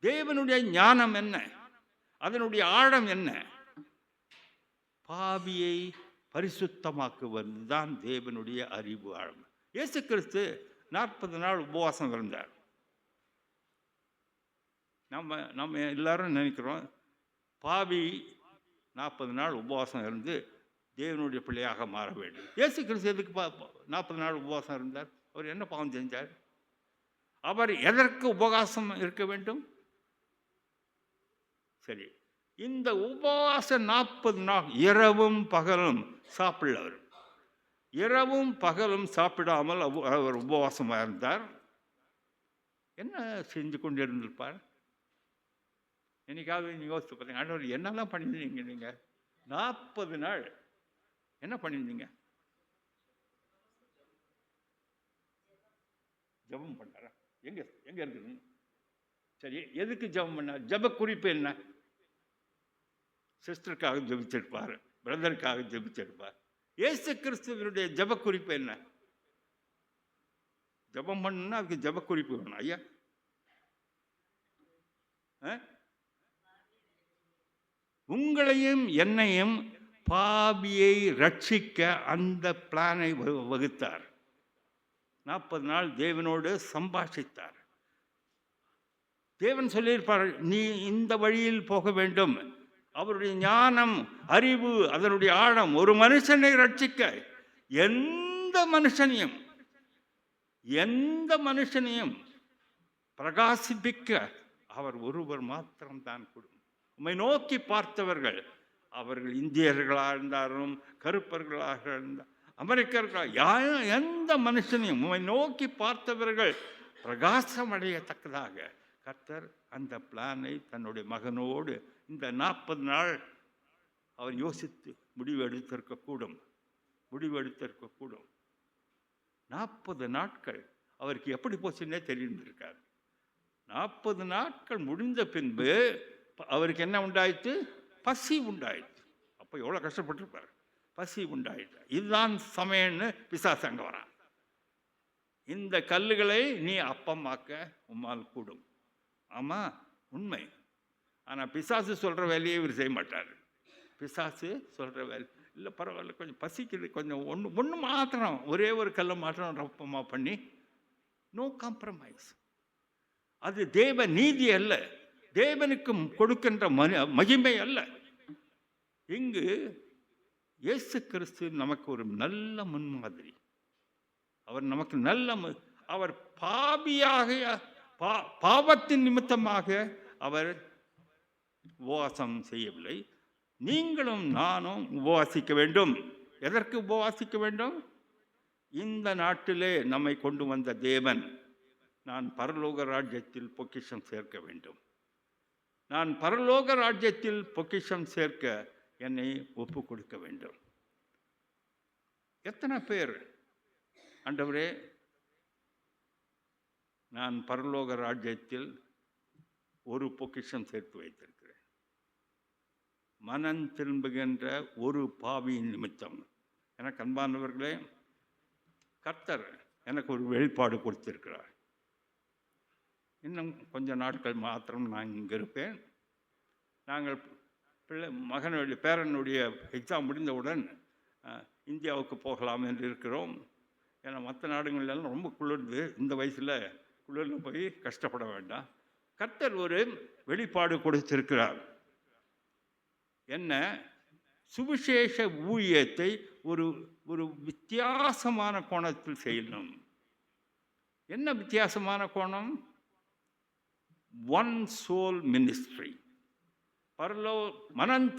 S6: தேவனுடைய ஞானம் என்ன? அதனுடைய ஆழம் என்ன? பாவியை பரிசுத்தமாக்குவது தான் தேவனுடைய அறிவு ஆழம். இயேசு கிறிஸ்து 40 நாள் உபவாசம் இருந்தார். நம்ம எல்லாரும் நினைக்கிறோம், பாவி 40 நாள் உபவாசம் இருந்து தேவனுடைய பிள்ளையாக மாற வேண்டும். இயேசு கிறிஸ்து எதுக்கு 40 நாள் உபவாசம் இருந்தார்? அவர் என்ன பாவம் செஞ்சார்? அவர் எதற்கு உபவாசம் இருக்க வேண்டும்? சரி, இந்த உபவாசம் 40 நாள் இரவும் பகலும் சாப்பிடவர், இரவும் பகலும் சாப்பிடாமல் அவர் உபவாசமாக இருந்தார். என்ன செஞ்சு கொண்டு இருந்திருப்பார்? என்னைக்காவது நீங்கள் யோசித்து பார்த்தீங்க, ஆண்டவர் என்னெல்லாம் பண்ணியிருந்தீங்க? நீங்கள் 40 நாள் என்ன பண்ணியிருந்தீங்க? ஜபம் பண்ணாரா? எங்க இருக்குது? சரி, எதுக்கு ஜபம் பண்ணார்? ஜப குறிப்பு என்ன? சிஸ்டருக்காக ஜபிச்சிருப்பார், பிரதருக்காக ஜபிச்சிருப்பார். இயேசு கிறிஸ்துவனுடைய ஜப குறிப்பு என்ன? ஜபம் பண்ணணும்னா அதுக்கு ஜப குறிப்பு வேணும். ஐயா, உங்களையும் என்னையும் பாவியை ரட்சிக்க அந்த பிளானை வகுத்தார். 40 நாள் தேவனோடு சம்பாஷித்தார். தேவன் சொல்லியிருப்பார், நீ இந்த வழியில் போக வேண்டும். அவருடைய ஞானம், அறிவு, அதனுடைய ஆழம் ஒரு மனுஷனை ரட்சிக்க, எந்த மனுஷனையும் பிரகாசிப்பிக்க அவர் ஒருவர் மாத்திரம்தான் கூடும். உம்மை நோக்கி பார்த்தவர்கள், அவர்கள் இந்தியர்களாக இருந்தாலும், கருப்பர்களாக இருந்தால், அமெரிக்கர்களாக, எந்த மனுஷனையும் உம்மை நோக்கி பார்த்தவர்கள் பிரகாசம் அடையத்தக்கதாக கர்த்தர் அந்த பிளானை தன்னுடைய மகனோடு இந்த 40 நாள் அவர் யோசித்து முடிவெடுத்திருக்கக்கூடும். 40 நாட்கள் அவருக்கு எப்படி போச்சுன்னே தெரிந்திருக்கார். 40 நாட்கள் முடிந்த பின்பு அவருக்கு என்ன உண்டாயிற்று? பசி உண்டாயிற்று. அப்போ எவ்வளோ கஷ்டப்பட்டிருப்பார். பசி உண்டாயிற்று. இதுதான் சமயம்னு பிசாசு அங்கே வரான். இந்த கல்லுகளை நீ அப்பமாக்க உம்மால் கூடும். ஆமாம், உண்மை. ஆனால் பிசாசு சொல்கிற வேலையை இவர் செய்ய மாட்டார். பிசாசு சொல்கிற வேலை இல்லை, பரவாயில்ல, கொஞ்சம் பசிக்குது, கொஞ்சம் ஒன்று மாத்திரம், ஒரே ஒரு கல்லை மாத்திரம் ரப்பமாக பண்ணி, நோ காம்ப்ரமைஸ். அது தேவ நீதி அல்ல, தேவனுக்கு கொடுக்கின்ற மகிமை அல்ல. இங்கு இயேசு கிறிஸ்து நமக்கு ஒரு நல்ல முன்மாதிரி. அவர் நமக்கு அவர் பாவியாக பாவத்தின் நிமித்தமாக அவர் உபவாசம் செய்யவில்லை. நீங்களும் நானும் உபவாசிக்க வேண்டும். எதற்கு உபவாசிக்க வேண்டும்? இந்த நாட்டிலே நம்மை கொண்டு வந்த தேவன், நான் பரலோக ராஜ்யத்தில் பொக்கிஷம் சேர்க்க வேண்டும், நான் பரலோக ராஜ்யத்தில் பொக்கிஷம் சேர்க்க என்னை ஒப்பு கொடுக்க வேண்டும். எத்தனை பேர், ஆண்டவரே நான் பரலோக ராஜ்யத்தில் ஒரு பொக்கிஷம் சேர்த்து வைத்திருக்கிறேன், மனம் திரும்புகின்ற ஒரு பாவியின் நிமித்தம். எனக்கு அன்பானவர்களே, கர்த்தர் எனக்கு ஒரு வெளிப்பாடு கொடுத்திருக்கிறார். இன்னும் கொஞ்ச நாட்கள் மாத்திரம் நான் இங்கே இருப்பேன். நாங்கள் மகனுடைய பேரனுடைய எக்ஸாம் முடிந்தவுடன் இந்தியாவுக்கு போகலாம் என்று இருக்கிறோம். ஏன்னா மற்ற நாடுகளெல்லாம் ரொம்ப குளிர்ந்து, இந்த வயசில் குளிரில் போய் கஷ்டப்பட வேண்டாம். கர்த்தர் ஒரு வெளிப்பாடு கொடுத்திருக்கிறார். என்ன? சுவிசேஷ ஊழியத்தை ஒரு ஒரு வித்தியாசமான கோணத்தில் செய்யணும். என்ன வித்தியாசமான கோணம்? One soul ministry. மனம்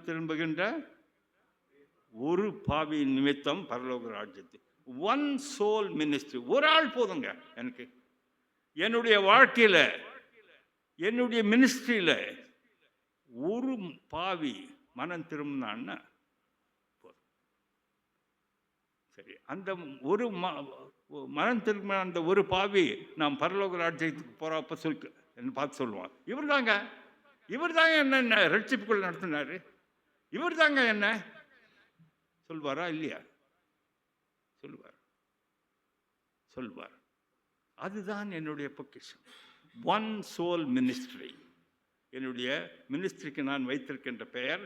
S6: திரும்புகின்ற ஒரு பாவி நிமித்தம் பரலோக ராஜ்யத்தில் ஒன் சோல் மினிஸ்ட்ரி. ஒரு ஆள் போதுங்க எனக்கு. என்னுடைய வாழ்க்கையில், என்னுடைய மினிஸ்ட்ரியில் ஒரு பாவி மனம் திரும்பினான்னா போதும். சரி, அந்த ஒரு மனம் திரும்பின அந்த ஒரு பாவி நாம் பரலோக ராஜ்யத்துக்கு போகிறப்ப என்ன பார்த்து சொல்லுவான், இவர் தாங்க என்ன ரட்சிப்புக்குள் நடத்தினார், இவர் தாங்க என்ன சொல்வாரா? இல்லையா? சொல்வார். அதுதான் என்னுடைய பொக்கிஷம். One soul ministry. என்னுடைய மினிஸ்ட்ரிக்கு நான் வைத்திருக்கின்ற பெயர்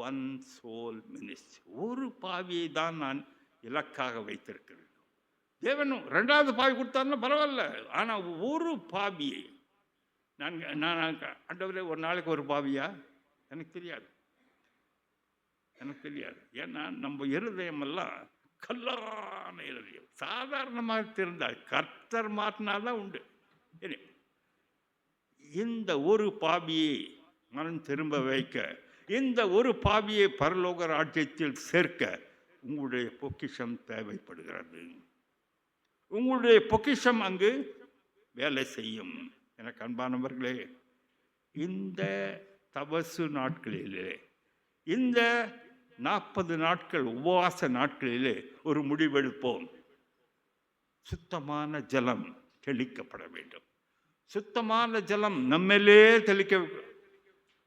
S6: ஒன் சோல் மினிஸ்ட்ரி. ஒரு பாவியை தான் நான் இலக்காக வைத்திருக்கிறேன். தேவனும் ரெண்டாவது பாவி கொடுத்தாருன்னா பரவாயில்ல, ஆனால் ஒரு பாவியை நான் ஆண்டவரே ஒரு நாளைக்கு ஒரு பாவியா? எனக்கு தெரியாது. ஏன்னா நம்ம இருதயமெல்லாம் கல்லான இருதயம். சாதாரணமாக தெரிந்தால் கர்த்தர் மாற்றினால்தான் உண்டு. இந்த ஒரு பாவியை மனம் திரும்ப வைக்க, இந்த ஒரு பாவியை பரலோக ராஜ்யத்தில் சேர்க்க உங்களுடைய பொக்கிஷம் தேவைப்படுகிறது. உங்களுடைய பொக்கிஷம் அங்கு வேலை செய்யும். எனக்கு அன்பானவர்களே, இந்த தபசு நாட்களிலே, இந்த 40 நாட்கள் உபவாச நாட்களிலே ஒரு முடிவெடுப்போம். சுத்தமான ஜலம் தெளிக்கப்பட வேண்டும். சுத்தமான ஜலம் நம்மிலே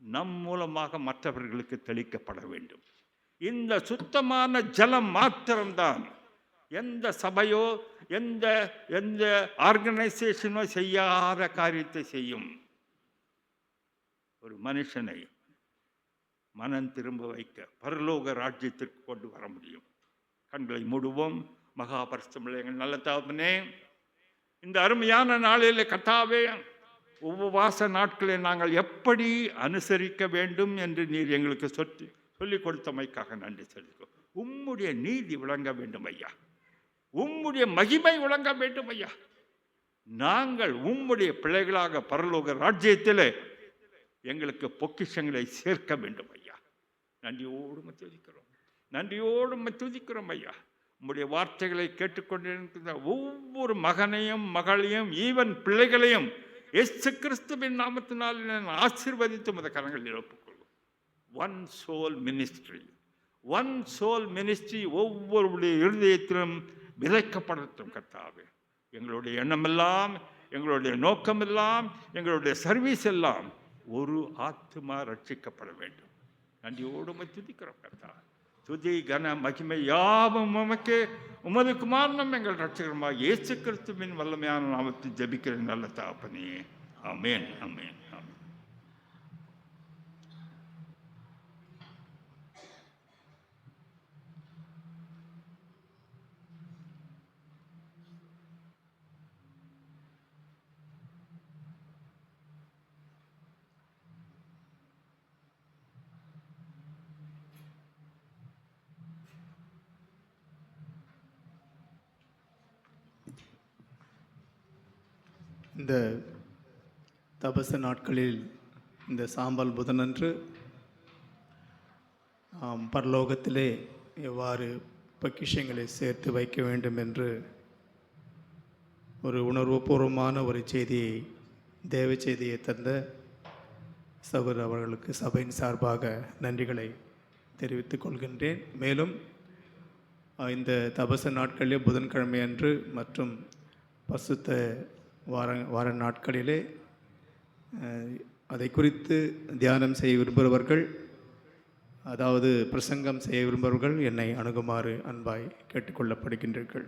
S6: நம் மூலமாக மற்றவர்களுக்கு தெளிக்கப்பட வேண்டும். இந்த சுத்தமான ஜலம் மாத்திரம்தான் எந்த சபையோ எந்த ஆர்கனைசேஷனோ செய்யாத காரியத்தை செய்யும். ஒரு மனுஷனை மனம் திரும்ப வைக்க பரலோக ராஜ்யத்திற்கு கொண்டு வர முடியும். கண்களை மூடுவோம். மகாபரிசுத்தமுள்ள எங்கள் நல்ல தகப்பனே, இந்த அருமையான நாளில் கர்த்தாவே, உபவாச நாட்களை நாங்கள் எப்படி அனுசரிக்க வேண்டும் என்று நீர் எங்களுக்கு சொல்லிக் கொடுத்தமைக்காக நன்றி செலுத்துகிறோம். உம்முடைய நீதி விளங்க வேண்டும் ஐயா, உம்முடைய மகிமை விளங்க வேண்டும் ஐயா. நாங்கள் உம்முடைய பிள்ளைகளாக பரலோக ராஜ்யத்தில் எங்களுக்கு பொக்கிஷங்களை சேர்க்க வேண்டும் ஐயா. நன்றியோடு துதிக்கிறோம் ஐயா. உம்முடைய வார்த்தைகளை கேட்டுக்கொண்டிருக்கிற ஒவ்வொரு மகனையும் மகளையும் ஈவன் பிள்ளைகளையும் இயேசு கிறிஸ்துவின் நாமத்தினால் நான் ஆசீர்வதித்து உமது கரங்களில் ஒப்புக்கொள்வோம். ஒன் சோல் மினிஸ்ட்ரி ஒவ்வொருடைய இருதயத்திலும் விதைக்கப்படட்டும் கர்த்தாவே. எங்களுடைய எண்ணமெல்லாம், எங்களுடைய நோக்கமெல்லாம், எங்களுடைய சர்வீஸ் எல்லாம் ஒரு ஆத்மா ரட்சிக்கப்பட வேண்டும். நன்றியோடு துதிக்கிறோம் கர்த்தா. துதி கன மகிமை யாவும் உமக்கு, உமது குமாரனும் எங்கள் ரட்சகருமாக இயேசு கிறிஸ்துவின் வல்லமையான நாமத்தில் ஜெபிக்கிற நல்ல தகப்பனே. ஆமென், ஆமென், ஆமென்.
S1: இந்த தபச நாட்களில் இந்த சாம்பல் புதனன்று நாம் பரலோகத்திலே எவ்வாறு பொக்கிஷங்களை சேர்த்து வைக்க வேண்டும் என்று ஒரு உணர்வுபூர்வமான ஒரு செய்தியை, தேவ செய்தியை தந்த சகோதரர் அவர்களுக்கு சபையின் சார்பாக நன்றிகளை தெரிவித்துக் கொள்கின்றேன். மேலும் இந்த தபச நாட்களிலே புதன்கிழமை அன்று மற்றும் பசுத்த வார நாட்களிலே அதை குறித்து தியானம் செய்ய விரும்புகிறவர்கள், அதாவது பிரசங்கம் செய்ய விரும்புகிறவர்கள் என்னை அணுகுமாறு அன்பாய் கேட்டுக்கொள்ளப்படுகின்றீர்கள்.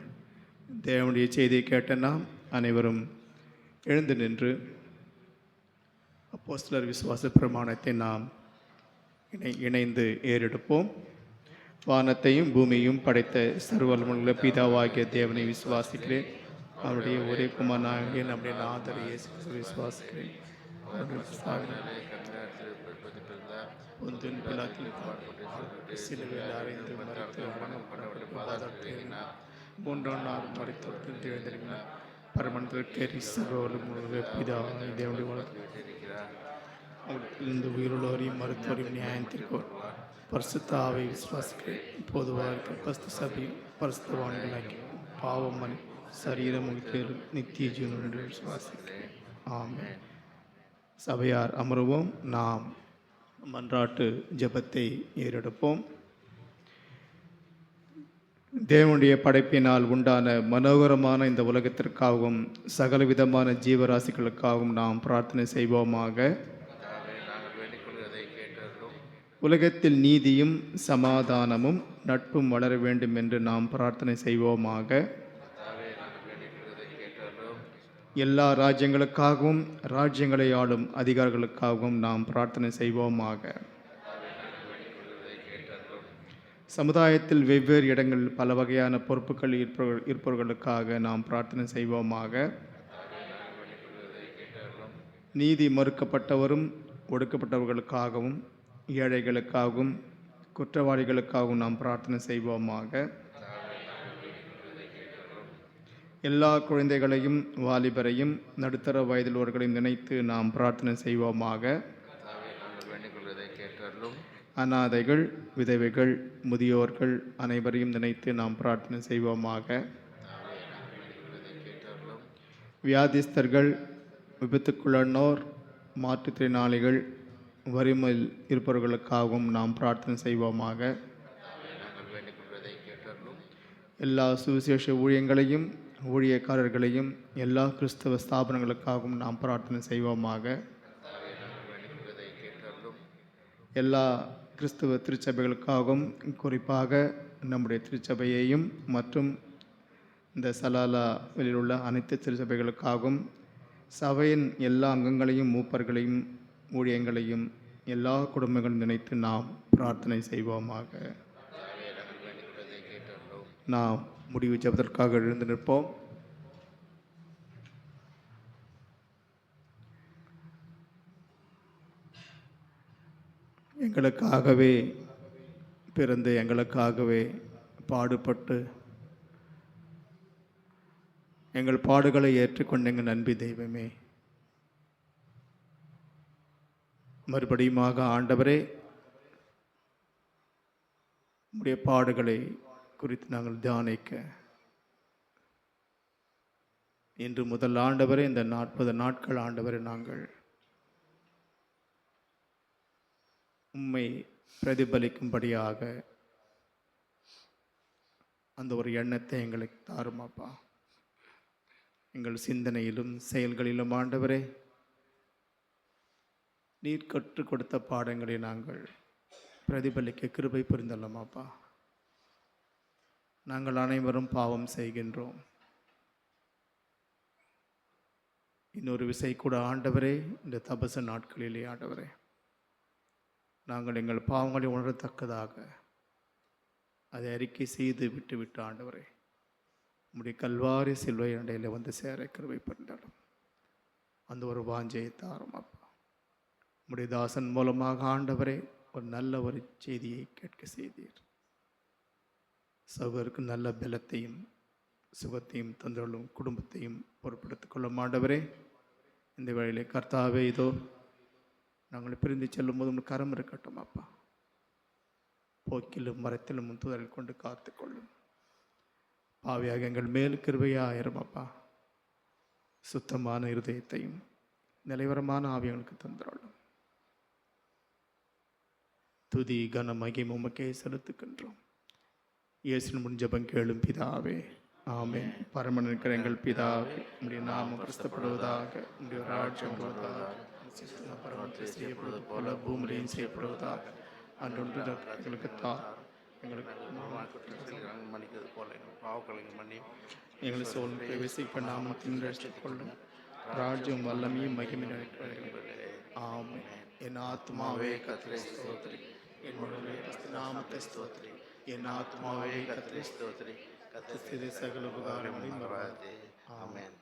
S1: தேவனுடைய செய்தியை கேட்ட நாம் அனைவரும் எழுந்து நின்று அப்போஸ்தலர் விசுவாச பிரமாணத்தை நாம் இணைந்து ஏறெடுப்போம். வானத்தையும் பூமியையும் படைத்த சர்வவல்லமையுள்ள பிதாவாகிய தேவனை விசுவாசிக்கிறேன். அவருடைய ஒரே குமாரனாகிய நம்முடைய நாதர் இயேசு கிறிஸ்துவை விசுவாசிக்கிறேன். சிலுவையில் அறைந்து மரித்து மூன்றாம் நாள் மரித்தோருக்கு எழுந்திருக்கிறார். பரமண்டலக்கேறி சர்வவல்லமையுள்ள பிதாவாகிய தேவனுடைய இந்த உயிருள்ளவரையும் மருத்துவரையும் நியாயத்திற்கோர் பரிசுத்த ஆவை விசுவாசிக்கிறேன். பொதுவாக பரிசுத்த சபை பரிசுத்தவான்களாக்கி பாவம் மணி சரீரம் நித்திய ஜீவன் என்று விசுவாசிக்கிறேன். ஆமென். சபையார் அமருவோம். நாம் மன்றாட்டு ஜெபத்தை ஏறெடுப்போம். தேவனுடைய படைப்பினால் உண்டான மனோகரமான இந்த உலகத்திற்காகவும் சகலவிதமான ஜீவராசிகளுக்காகவும் நாம் பிரார்த்தனை செய்வோமாக. உலகத்தில் நீதியும் சமாதானமும் நட்பும் வளர வேண்டும் என்று நாம் பிரார்த்தனை செய்வோமாக. எல்லா ராஜ்யங்களுக்காகவும் ராஜ்யங்களை ஆளும் அதிகாரிகளுக்காகவும் நாம் பிரார்த்தனை செய்வோமாக. சமுதாயத்தில் வெவ்வேறு இடங்களில் பல வகையான பொறுப்புகள் இருப்பவர்களுக்காக நாம் பிரார்த்தனை செய்வோமாக. நீதி மறுக்கப்பட்டவரும் ஒடுக்கப்பட்டவர்களுக்காகவும் ஏழைகளுக்காகவும் குற்றவாளிகளுக்காகவும் நாம் பிரார்த்தனை செய்வோமாக. எல்லா குழந்தைகளையும் வாலிபரையும் நடுத்தர வயதிலுள்ளவர்களையும் நினைத்து நாம் பிரார்த்தனை செய்வோமாக. அநாதைகள், விதவைகள், முதியோர்கள் அனைவரையும் நினைத்து நாம் பிரார்த்தனை செய்வோமாக. வியாதிஸ்தர்கள், விபத்துக்குள்ளானோர், மாற்றுத்திறனாளிகள், வறுமையில் இருப்பவர்களுக்காகவும் நாம் பிரார்த்தனை செய்வோமாக. எல்லா சுவிசேஷ ஊழியங்களையும் ஊழியக்காரர்களையும் எல்லா கிறிஸ்தவ ஸ்தாபனங்களுக்காகவும் நாம் பிரார்த்தனை செய்வோமாக. எல்லா கிறிஸ்தவ திருச்சபைகளுக்காகவும், குறிப்பாக நம்முடைய திருச்சபையையும் மற்றும் இந்த சலாலாவில் உள்ள அனைத்து திருச்சபைகளுக்காகவும் சபையின் எல்லா அங்கங்களையும் மூப்பர்களையும் ஊழியங்களையும் எல்லா குடும்பங்களும் நினைத்து நாம் பிரார்த்தனை செய்வோமாக. நாம் முடிவு ஜெபத்திற்காக எழுந்து நிற்போம். எங்களுக்காகவே பிறந்து எங்களுக்காகவே பாடுபட்டு எங்கள் பாடுகளை ஏற்றுக்கொண்ட எங்கள் நன்பி தெய்வமே, மறுபடியுமாக ஆண்டவரே, உம்முடைய பாடுகளை குறித்து நாங்கள் தியானிக்க இன்று முதல் ஆண்டவரே, இந்த 40 நாட்கள் ஆண்டவரே, நாங்கள் உம்மை பிரதிபலிக்கும்படியாக அந்த ஒரு எண்ணத்தை எங்களுக்கு தாருமாப்பா. எங்கள் சிந்தனையிலும் செயல்களிலும் ஆண்டவரே, நீர் கற்றுக் கொடுத்த பாடங்களை நாங்கள் பிரதிபலிக்க கிருபை புரிந்தல்லமாப்பா. நாங்கள் அனைவரும் பாவம் செய்கின்றோம். இன்னொரு விசை கூட ஆண்டவரே, இந்த தபச நாட்களிலே ஆண்டவரே, நாங்கள் எங்கள் பாவங்களை உணரத்தக்கதாக அதை அறிக்கை செய்து விட்டு ஆண்டவரே, உம்முடைய கல்வாரி சிலுவை அண்டையில் வந்து சேர கிருபை புரிந்தாலும் அந்த ஒரு வாஞ்சையை தாரும் அப்பா. உம்முடைய தாசன் மூலமாக ஆண்டவரே ஒரு நல்ல ஒரு செய்தியை கேட்க செய்தீர். சகோதரருக்கு நல்ல பலத்தையும் சுகத்தையும் தந்தருளும், குடும்பத்தையும் பொறுப்படுத்திக் கொள்ளும் ஆண்டவரே. இந்த வேளையிலே கர்த்தாவே, இதோ நாங்கள் பிரிந்து செல்லும் போது உங்கள் கரம் இருக்கட்டும் அப்பா. போக்கிலும் மரத்திலும் துதல் கொண்டு காத்துக்கொள்ளும். பாவியாக எங்கள் மேல் கிருபையாயிரும் அப்பா. சுத்தமான இருதயத்தையும் நிலைவரமான ஆவியங்களுக்கு தந்துள்ளோம். துதி கன மகிமை உமக்கே செலுத்துகின்றோம். இயேசுவின் முன் ஜெபம் கேளும் பிதாவே, ஆமென். பரமன் இருக்கிற எங்கள் பிதாவே, உம்முடைய நாமம் கிறிஸ்தப்படுவதாக, உம்முடைய ராஜ்யம் வருவதாக, சித்தம் பரமத்தில் செய்யப்படுவது போல பூமியிலையும் செய்யப்படுவதாக. அன்றொன்று எங்களுக்கு எங்களுக்கு மன்னிக்கிறது போல எங்கள் பாவங்களை மன்னி எங்களை சோழன் பிரவேசிக்க நாமத்தின் ரட்சித்துக் கொள்ளும். ராஜ்யம் வல்லமையும் மகிமை நினைக்கிறீர்களே. ஆமென். என் ஆத்மாவே கர்த்தரை ஸ்தோத்திரி, என்னுடைய நாமத்தை ஸ்தோத்திரி. என் ஆத்மாவே கர்த்தரை ஸ்தோத்திரி, கர்த்தர் செய்த சகல உபகாரங்களையும் மறவாதே. ஆமென்.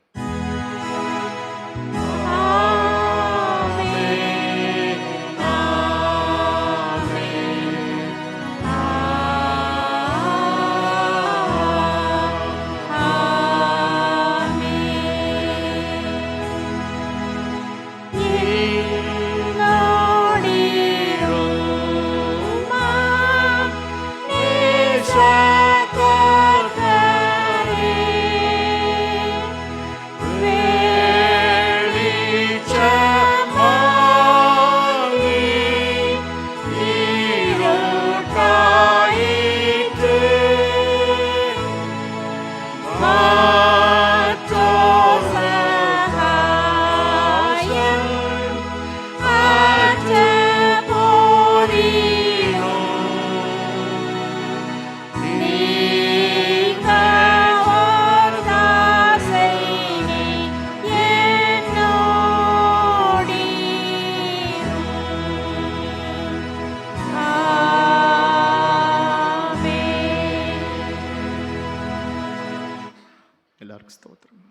S1: எல்லாருக்கும் ஸ்தோத்திரம்.